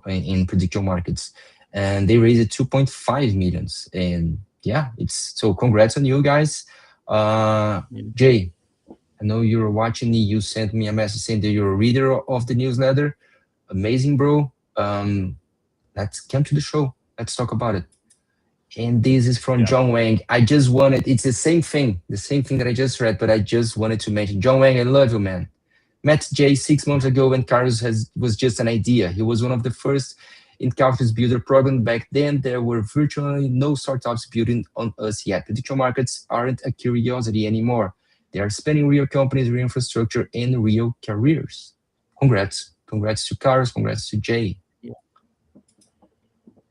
in prediction markets. And they raised 2.5 millions. And yeah, it's so congrats on you guys. Jay, I know you're watching me. You sent me a message saying that you're a reader of the newsletter. Amazing, bro. Let's come to the show. Let's talk about it. And this is from John Wang. It's the same thing that I just read, but I just wanted to mention John Wang. I love you, man. Met Jay 6 months ago when Kairos was just an idea. He was one of the first in Calvin's builder program. Back then, there were virtually no startups building on us yet. Prediction markets aren't a curiosity anymore. They are spanning real companies, real infrastructure, and real careers. Congrats. Congrats to Kairos. Congrats to Jay.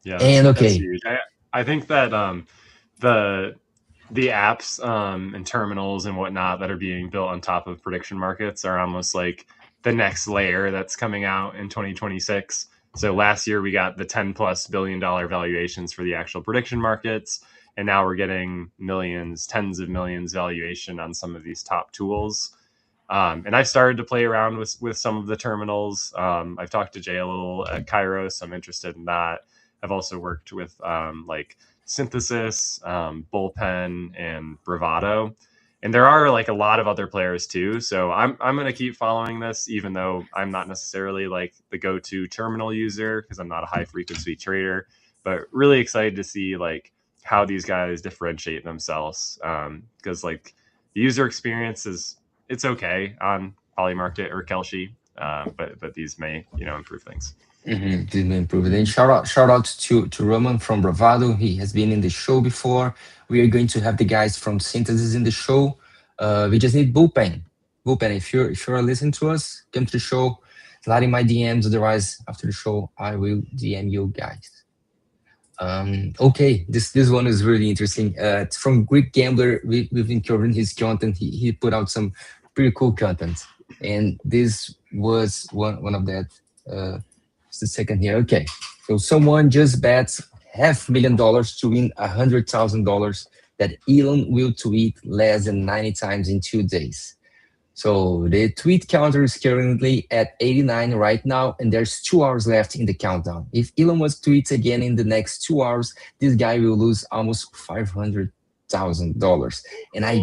Yeah, and okay. That's huge. I think that the apps and terminals and whatnot that are being built on top of prediction markets are almost like the next layer that's coming out in 2026. So last year we got the $10+ billion valuations for the actual prediction markets, and now we're getting millions, tens of millions valuation on some of these top tools. And I've started to play around with some of the terminals. I've talked to Jay a little at Kairos. I'm interested in that. I've also worked with like Synthesis, Bullpen, and Bravado. And there are like a lot of other players too. So I'm going to keep following this, even though I'm not necessarily like the go-to terminal user because I'm not a high frequency trader, but really excited to see like how these guys differentiate themselves. Because like the user experience it's okay on Polymarket or Kelshi. but these may improve things. Didn't improve it. And shout out to Roman from Bravado. He has been in the show before. We are going to have the guys from Synthesis in the show. We just need bullpen. Bullpen. If you're listening to us, come to the show. Slide in my DMs. Otherwise, after the show, I will DM you guys. Okay, this one is really interesting. It's from Greek Gambler. We've been covering his content. He put out some pretty cool content, and this was one of that. Just a second here. Okay, so someone just bets $500,000 to win $100,000 that Elon will tweet less than 90 times in 2 days. So the tweet counter is currently at 89 right now, and there's 2 hours left in the countdown. If Elon Musk tweets again in the next 2 hours, this guy will lose almost $500,000. And Oh, I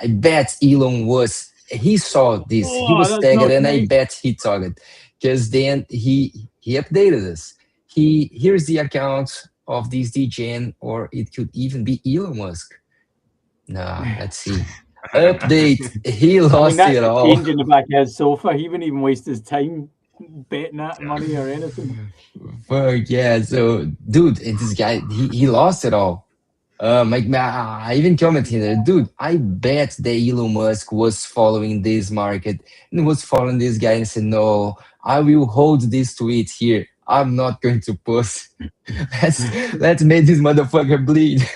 bet Elon was he saw this, he oh, was that's tagged, not and I great. bet he took it because then he updated us. Here's the account of this DJN, or it could even be Elon Musk. Nah, let's see. Update. He I mean, lost that's it the all. change in the back of his sofa. He wouldn't even waste his time betting that Yeah. money or anything. Fuck yeah. So, dude, and this guy, he lost it all. I even commented there, dude. I bet that Elon Musk was following this market and was following this guy and said, "No, I will hold this tweet here. I'm not going to post. Let's make this motherfucker bleed."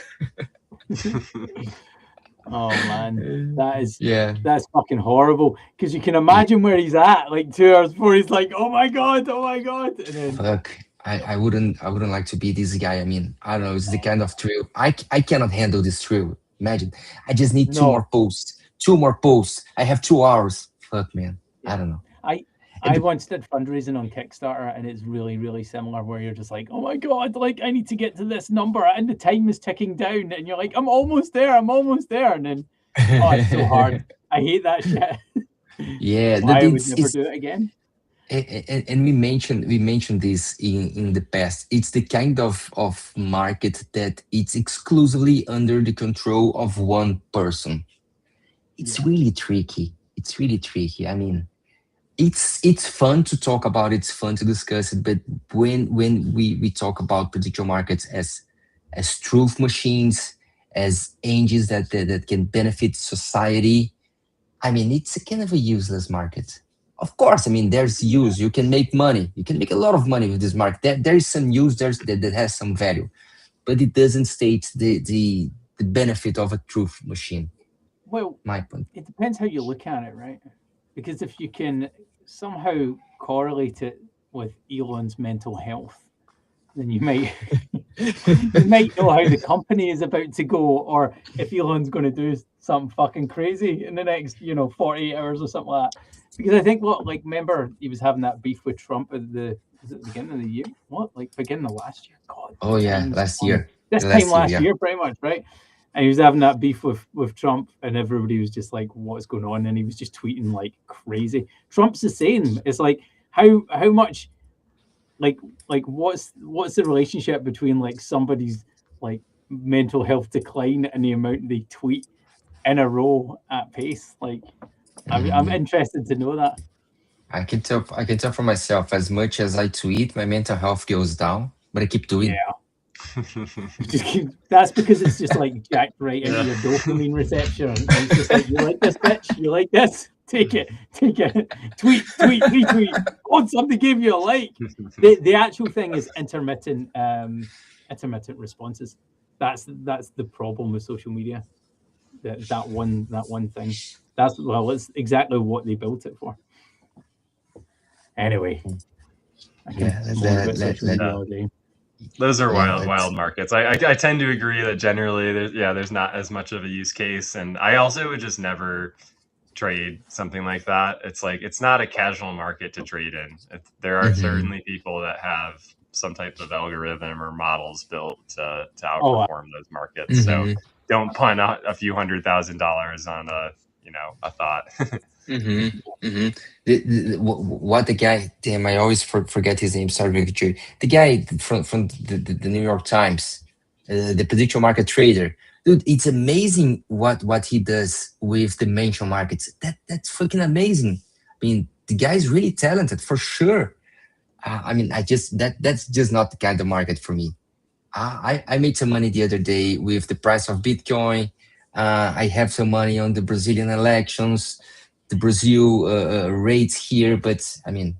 Oh man, that is Yeah. that's fucking horrible. Because you can imagine where he's at, like 2 hours before he's like, oh my god," and then Fuck. I wouldn't like to be this guy. I mean, I don't know. It's the kind of thrill. I cannot handle this thrill. Imagine. I just need two more no, posts. Two more posts. I have 2 hours. Fuck, man. I yeah. don't know. I And I once did fundraising on Kickstarter, and it's really similar. Where you're just like, oh my god, like I need to get to this number, and the time is ticking down, and you're like, I'm almost there, and then oh, it's so hard. I hate that shit. yeah, That's why I would never it's do it again. and we mentioned this in the past. It's the kind of market that it's exclusively under the control of one person. It's Yeah, really tricky. It's really tricky. I mean, it's fun to talk about. It's fun to discuss it. But when we talk about prediction markets as truth machines, as engines that can benefit society, I mean, it's a kind of a useless market. Of course, I mean, there's yeah. use. You can make money. You can make a lot of money with this market. There is some use that has some value, but it doesn't state the benefit of a truth machine. Well, My point. it depends how you look at it, right? Because if you can somehow correlate it with Elon's mental health, then you might you might know how the company is about to go, or if Elon's going to do something fucking crazy in the next 48 hours or something like that. Because I think what, like, remember he was having that beef with Trump at the was it the beginning of the year? What, like beginning of last year? God, Oh yeah, time's last flying. year. This time Last year, last yeah. year, pretty much, right? And he was having that beef with Trump, and everybody was just like, "What's going on?" And he was just tweeting like crazy. Trump's the same. It's like how much like what's the relationship between like somebody's like mental health decline and the amount they tweet in a row at pace? Like I'm Mhm. interested to know that. I can tell for myself. As much as I tweet, my mental health goes down, but I keep doing. Yeah. That's because it's just like jacked right into Yeah. your dopamine reception, and it's just like, you like this, bitch, you like this, take it, tweet, retweet. Oh, somebody gave you a like. The actual thing is intermittent responses. That's the problem with social media. That one thing. It's exactly what they built it for. Anyway, I can Yeah, moan about social media Yeah. all day. Those are yeah, wild markets. I tend to agree that generally there's not as much of a use case, and I also would just never trade something like that. It's like it's not a casual market to trade in. There are hmm certainly people that have some type of algorithm or models built to Oh, outperform those markets. So hmm don't punt a few $100,000 on a thought. hmm hmm what the guy? Damn, I always forget his name. Sorry, Victor. The guy from the New York Times, the prediction market trader. Dude, it's amazing what he does with the mention markets. That's fucking amazing. I mean, the guy is really talented for sure. I mean, that's just not the kind of market for me. I made some money the other day with the price of Bitcoin. I have some money on the Brazilian elections, the Brazil rates here. But I mean,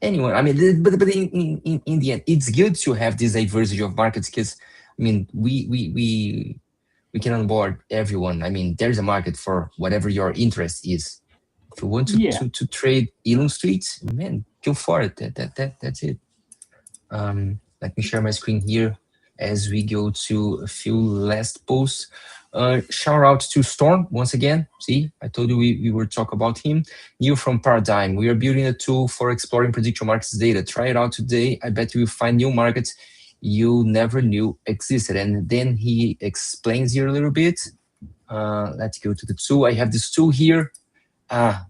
anyway, I mean, but in the end, it's good to have this diversity of markets because I mean, we can onboard everyone. I mean, there's a market for whatever your interest is. If you want to trade Elon Street, man, go for it. That's it. Let me share my screen here as we go to a few last posts. Shout out to Storm once again. See, I told you we were talk about him. New from Paradigm. We are building a tool for exploring prediction markets data. Try it out today. I bet you will find new markets you never knew existed. And then he explains here a little bit. Let's go to the tool. I have this tool here.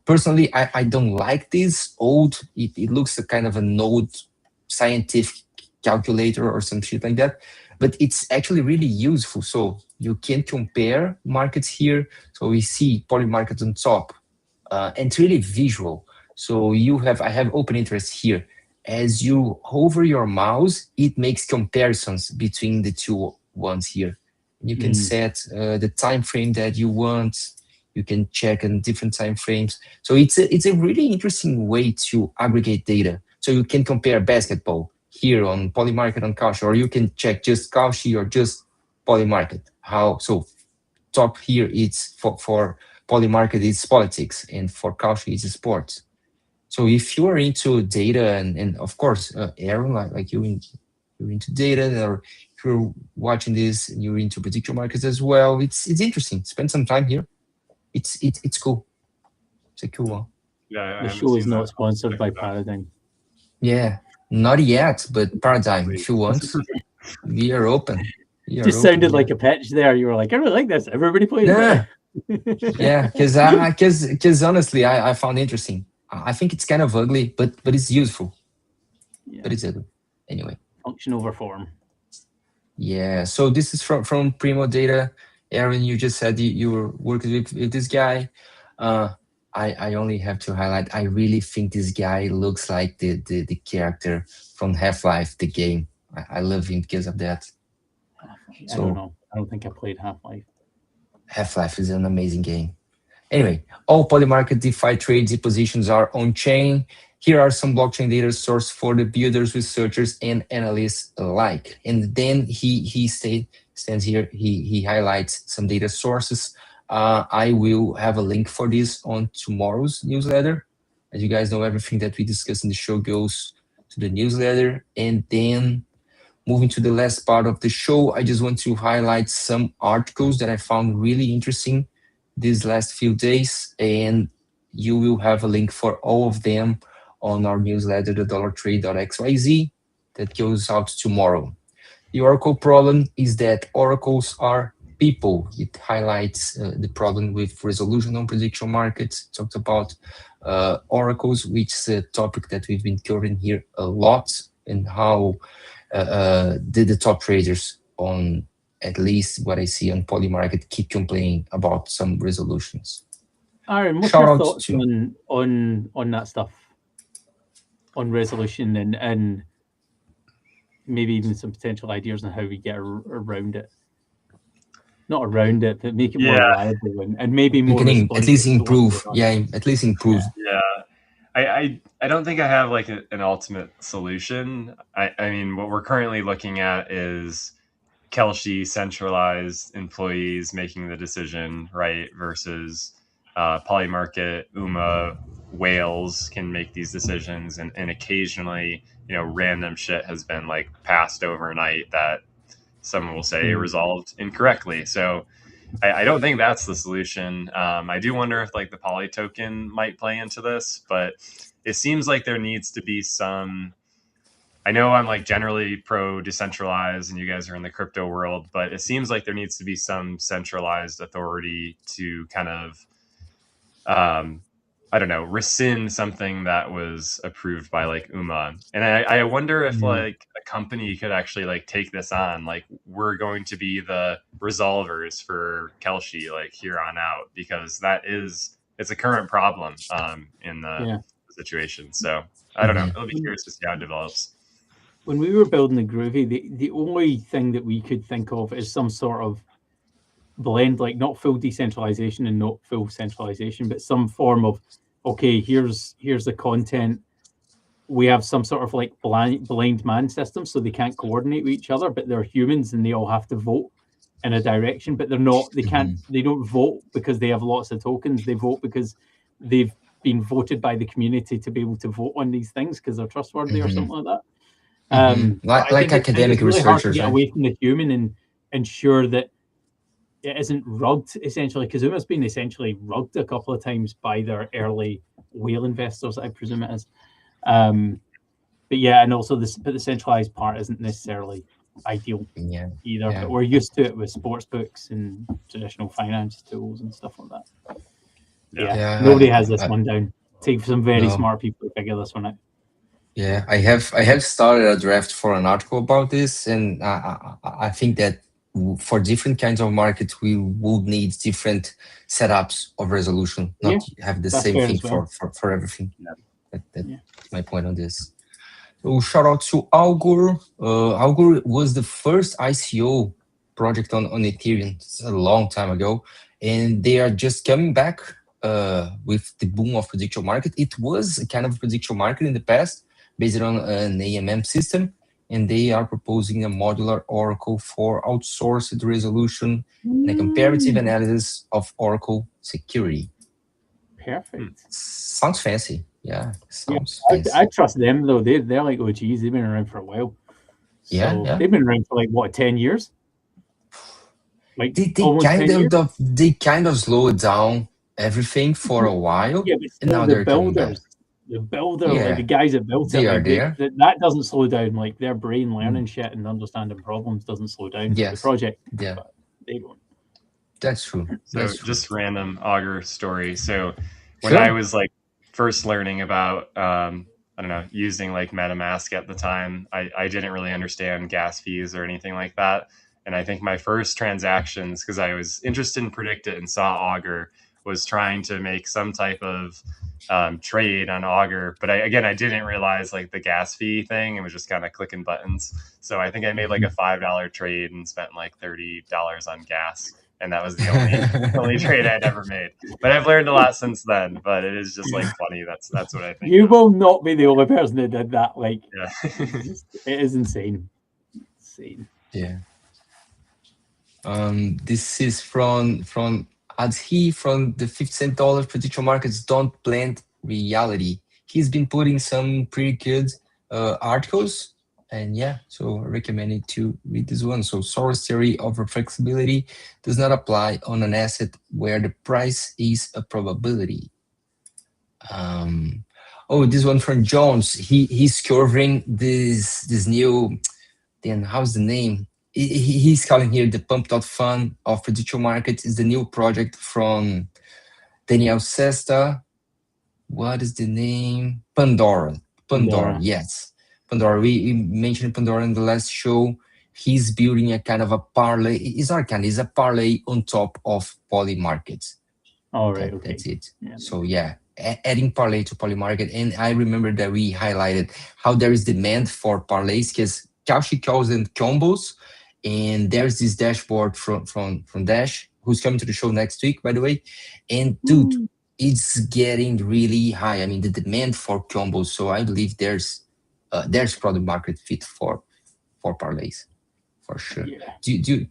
Personally, I don't like this old. It looks a kind of an old scientific calculator or some shit like that, but it's actually really useful. So you can compare markets here. So we see poly markets on top, and it's really visual. So I have open interest here. As you hover your mouse, it makes comparisons between the two ones here. You can set the time frame that you want. You can check on different time frames. So it's a really interesting way to aggregate data. So you can compare basketball here on Polymarket on Cauchy, or you can check just Cauchy or just Polymarket. So top here it's for Polymarket it's politics, and for Cauchy it's sports. So if you are into data, and of course, Aaron, like you're into data, or if you're watching this and you're into prediction markets as well, it's interesting. Spend some time here. It's cool. It's a cool one. Yeah, the show is not sponsored by Paradigm. Yeah, not yet, but Paradigm, if you want, we are open. Just sounded like a pitch there. You were like, I really like this. Everybody plays it. Yeah, because honestly, I found it interesting. I think it's kind of ugly, but it's useful. Yeah. But it's ugly anyway. Function over form. Yeah. So this is from Primo Data. Aaron, you just said you were working with this guy. I only have to highlight. I really think this guy looks like the character from Half-Life, the game. I love him because of that. I don't know. I don't think I played Half-Life. Half-Life is an amazing game. Anyway, all Polymarket DeFi trades positions are on chain. Here are some blockchain data sources for the builders, researchers, and analysts alike. And then he stands here. He highlights some data sources. I will have a link for this on tomorrow's newsletter. As you guys know, everything that we discuss in the show goes to the newsletter. And then moving to the last part of the show, I just want to highlight some articles that I found really interesting these last few days. And you will have a link for all of them on our newsletter, the dollartrade.xyz, that goes out tomorrow. The Oracle problem is that oracles are people. It highlights the problem with resolution on prediction markets. It talks about oracles, which is a topic that we've been covering here a lot, and how the top traders on, at least what I see on Polymarket, keep complaining about some resolutions. Aaron, what's your thoughts on that stuff? On resolution and maybe even some potential ideas on how we get around it. Not around it, but make it more reliable and maybe more at least improve. Yeah, at least improve. Yeah. I don't think I have like an ultimate solution. I mean, what we're currently looking at is Cauchy centralized employees making the decision, right? Versus Polymarket, UMA, whales can make these decisions, and occasionally, random shit has been like passed overnight that someone will say resolved incorrectly. So I don't think that's the solution. I do wonder if like the Poly token might play into this, but it seems like there needs to be some. I know I'm like generally pro decentralized and you guys are in the crypto world, but it seems like there needs to be some centralized authority to kind of, I don't know, rescind something that was approved by like UMA. And I wonder if like a company could actually like take this on, like we're going to be the resolvers for Cauchy like here on out, because that is it's a current problem in the Yeah. situation. So I don't know. Mhm. It'll be curious to see how it develops. When we were building the Groovy, the only thing that we could think of is some sort of blend, like not full decentralization and not full centralization, but some form of, okay, here's the content. We have some sort of like blind man system, so they can't coordinate with each other, but they're humans and they all have to vote in a direction, but they're not. Mhm. They don't vote because they have lots of tokens. They vote because they've been voted by the community to be able to vote on these things because they're trustworthy or Mhm. something like that. But Like I think academic it's really hard to researchers, get right? away from the human and ensure that it isn't rugged essentially, because Uma's been essentially rugged a couple of times by their early whale investors, I presume it is. But yeah, and also the centralized part isn't necessarily ideal Yeah, either. But yeah, we're used to it with sports books and traditional finance tools and stuff like that. Yeah. Yeah, yeah. nobody has this one down. Take some very No, smart people to figure this one out. yeah. I have started a draft for an article about this, and I think that for different kinds of markets, we would need different setups of resolution, Yeah, not have the that's same fair thing as well. for everything. Yeah. That's Yeah. my point on this. So shout out to Algor. Algor was the first ICO project on Ethereum. It's a long time ago, and they are just coming back with the boom of prediction market. It was a kind of prediction market in the past, based on an AMM system, and they are proposing a modular Oracle for outsourced resolution and a comparative Mm, analysis of Oracle security. Hmm. perfect. Sounds fancy. Yeah, Yeah, sounds I fancy. trust them though. They're like OGs. They've been around for a while. Yeah, So yeah. they've been around for like what, 10 years? Like They almost 10 years. they kind of slowed down everything for a while, Yeah, but and still now they're coming back. the builder, like the Yeah, guys that built it, they are like there. that doesn't slow down. Like their brain Mm, learning shit and understanding problems doesn't slow down. The yes, project, yeah, but they don't. that's true. So That's true. just random auger story. So when I Sure. was like first learning about I don't know, using like MetaMask at the time, I didn't really understand gas fees or anything like that. And I think my first transactions, because I was interested in Predict It and saw Augur, was trying to make some type of trade on Augur. But I didn't realize like the gas fee thing. It was just kind of clicking buttons. So I think I made like a $5 trade and spent like $30 on gas, and that was the only trade I'd ever made. But I've learned a lot since then. But it is just like funny. That's what I think You of. will not be the only person that did that. Like Yeah. it is insane, insane. Yeah. This is from Adhi from the 50 cent dollar prediction markets don't blend reality. He's been putting some pretty good articles, and yeah, so I recommend it to read this one. So source theory over flexibility does not apply on an asset where the price is a probability. Um, oh, this one from Jones. He's covering this new. Then how's the name? He's calling here the Pumped Out Fund of Prediction Markets is the new project from Daniel Sesta. What is the name? Pandora. Pandora, Pandora. yes. Pandora. We mentioned Pandora in the last show. He's building a kind of a parlay. It's not kind, it's a parlay on top of poly markets. All right. Okay. That's it. Yeah. So yeah, adding parlay to poly market. And I remember that we highlighted how there is demand for parlays because Kaushi calls them combos. And there's this dashboard from Dash, who's coming to the show next week, by the way. And dude, it's getting really high. I mean, the demand for combos. So I believe there's product market fit for parlays for sure. Yeah. Do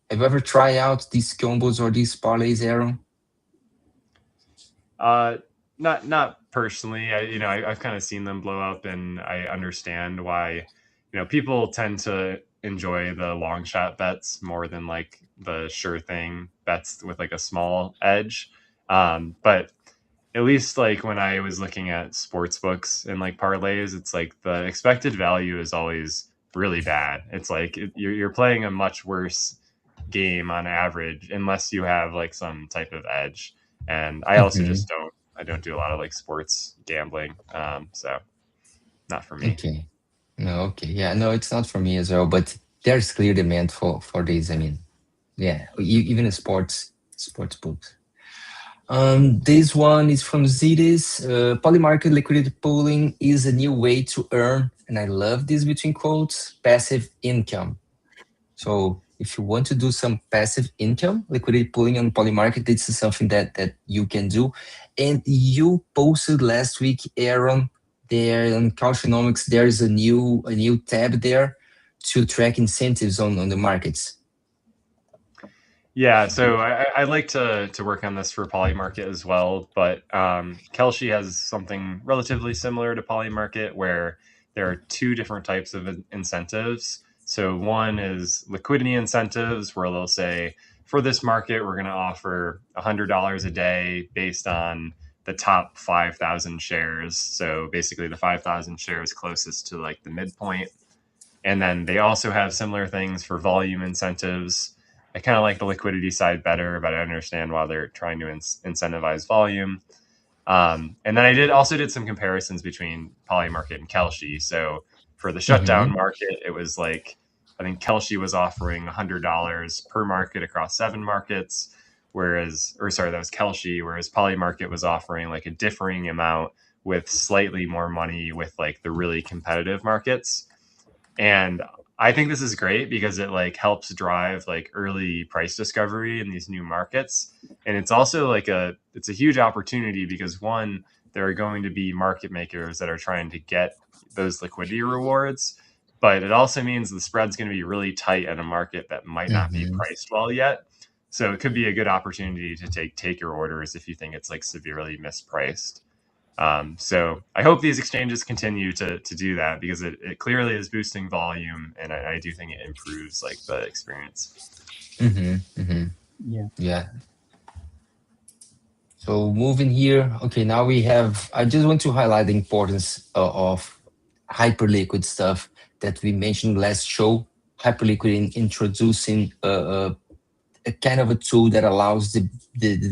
have you ever tried out these combos or these parlays, Aaron? Uh, not personally. I've kind of seen them blow up, and I understand why. People tend to enjoy the long shot bets more than like the sure thing bets with like a small edge. But at least like when I was looking at sports books and like parlays, it's like the expected value is always really bad. It's like you're playing a much worse game on average unless you have like some type of edge. And I also Mhm. just don't. I don't do a lot of like sports gambling, so not for me. Okay. No, okay. Yeah, no, it's not for me as well, but there's clear demand for this. I mean, yeah, even in sports books. This one is from Zidis. Polymarket liquidity pooling is a new way to earn, and I love this between quotes, passive income. So if you want to do some passive income, liquidity pooling on Polymarket, this is something that you can do. And you posted last week, Aaron, there on Cautionomics, there is a new tab there to track incentives on the markets. Yeah, so I like to work on this for Polymarket as well, but Kelshi has something relatively similar to Polymarket where there are two different types of incentives. So one is liquidity incentives where they'll say, for this market, we're going to offer $100 a day based on the top 5,000 shares. So basically the 5,000 shares closest to like the midpoint. And then they also have similar things for volume incentives. I kind of like the liquidity side better, but I understand why they're trying to incentivize volume. And then I did some comparisons between Polymarket and Kelshi. So for the shutdown Mhm. market, it was like I think Kelshi was offering $100 per market across 7 markets, that was Kelshi, whereas Polymarket was offering like a differing amount with slightly more money with like the really competitive markets. And I think this is great because it like helps drive like early price discovery in these new markets. And it's also like it's a huge opportunity because one, there are going to be market makers that are trying to get those liquidity rewards, but it also means the spread's going to be really tight in a market that might not be Mhm. priced well yet. So it could be a good opportunity to take your orders if you think it's like severely mispriced. So I hope these exchanges continue to do that because it clearly is boosting volume, and I do think it improves like the experience. Mhm. Mhm. Yeah. Yeah. So moving here, okay, now we have, I just want to highlight the importance of hyperliquid stuff that we mentioned last show. Hyperliquid in introducing a kind of a tool that allows the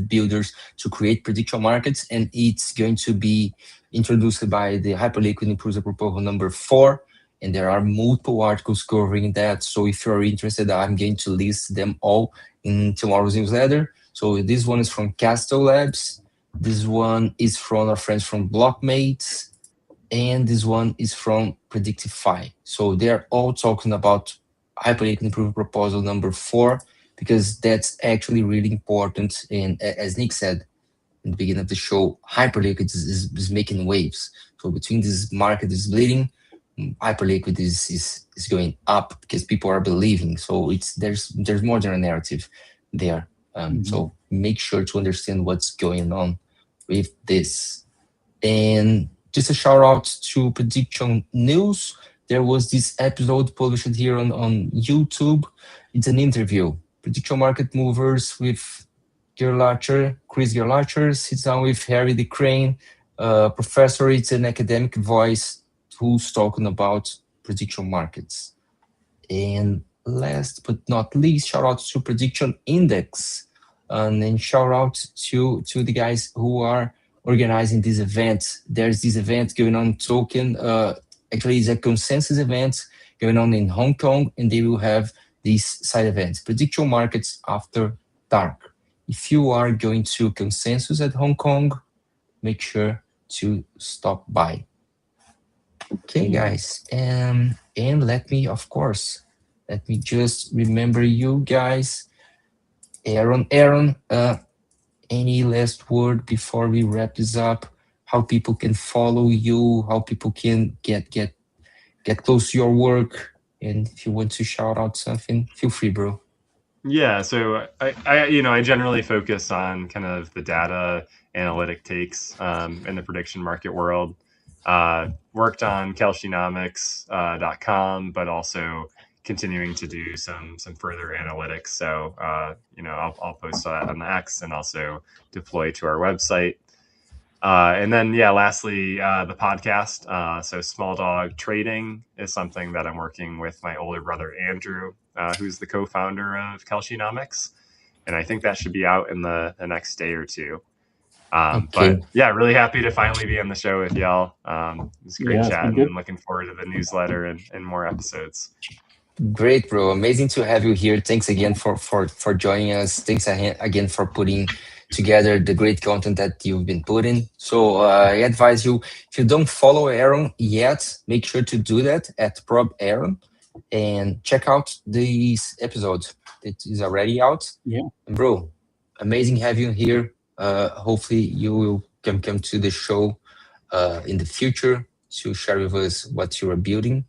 builders to create prediction markets, and it's going to be introduced by the Hyperliquid Improvement Proposal number 4. And there are multiple articles covering that. So if you're interested, I'm going to list them all in tomorrow's newsletter. So this one is from Castle Labs. This one is from our friends from Blockmates. And this one is from Predictify. So they're all talking about Hyperliquid Improvement Proposal number 4 because that's actually really important. And as Nick said in the beginning of the show, Hyperliquid is making waves. So between this market is bleeding, Hyperliquid is going up because people are believing. So there's more than a narrative there. Mhm. So make sure to understand what's going on with this. And just a shout out to Prediction News. There was this episode published here on YouTube. It's an interview. Prediction Market Movers with Chris Gerlacher sits down with Harry the Crane, professor. It's an academic voice who's talking about prediction markets. And last but not least, shout out to Prediction Index, and then shout out to the guys who are organizing this event. There's this event going on Token. Actually, it's a consensus event going on in Hong Kong, and they will have these side events, Prediction Markets After Dark. If you are going to consensus at Hong Kong, make sure to stop by. Okay, guys, and let me, of course, let me just remember you guys. Aaron, any last word before we wrap this up? How people can follow you? How people can get close to your work? And if you want to shout out something, feel free, bro. Yeah, so I generally focus on kind of the data analytic takes in the prediction market world. Worked on Calcinomics.com, but also continuing to do some further analytics. So I'll post that on the X and also deploy to our website. And then, yeah, lastly, the podcast. So, Small Dog Trading is something that I'm working with my older brother, Andrew, who's the co founder of Calcinomics. And I think that should be out in the next day or two. Okay, But yeah, really happy to finally be on the show with y'all. It's great Yeah, it's been chatting good. and looking forward to the newsletter and more episodes. great, bro. Amazing to have you here. Thanks again for joining us. Thanks again for putting together the great content that you've been putting. So I advise you, if you don't follow Aaron yet, make sure to do that at Prob Aaron and check out these episodes. It is already out. Yeah. And bro, amazing having you here. Hopefully you will come to the show in the future to share with us what you are building.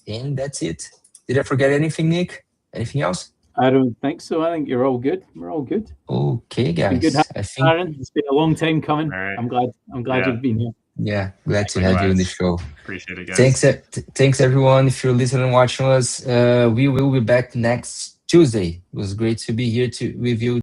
And that's it. Did I forget anything, Nick? Anything else? I don't think so. I think you're all good. We're all good. Okay, Been good guys. I think Aaron. It's been a long time coming. All right. I'm glad Yeah. you've been here. yeah, glad to have you in the Likewise. show. Appreciate it, guys. Thanks everyone. If you're listening and watching us, we will be back next Tuesday. It was great to be here with you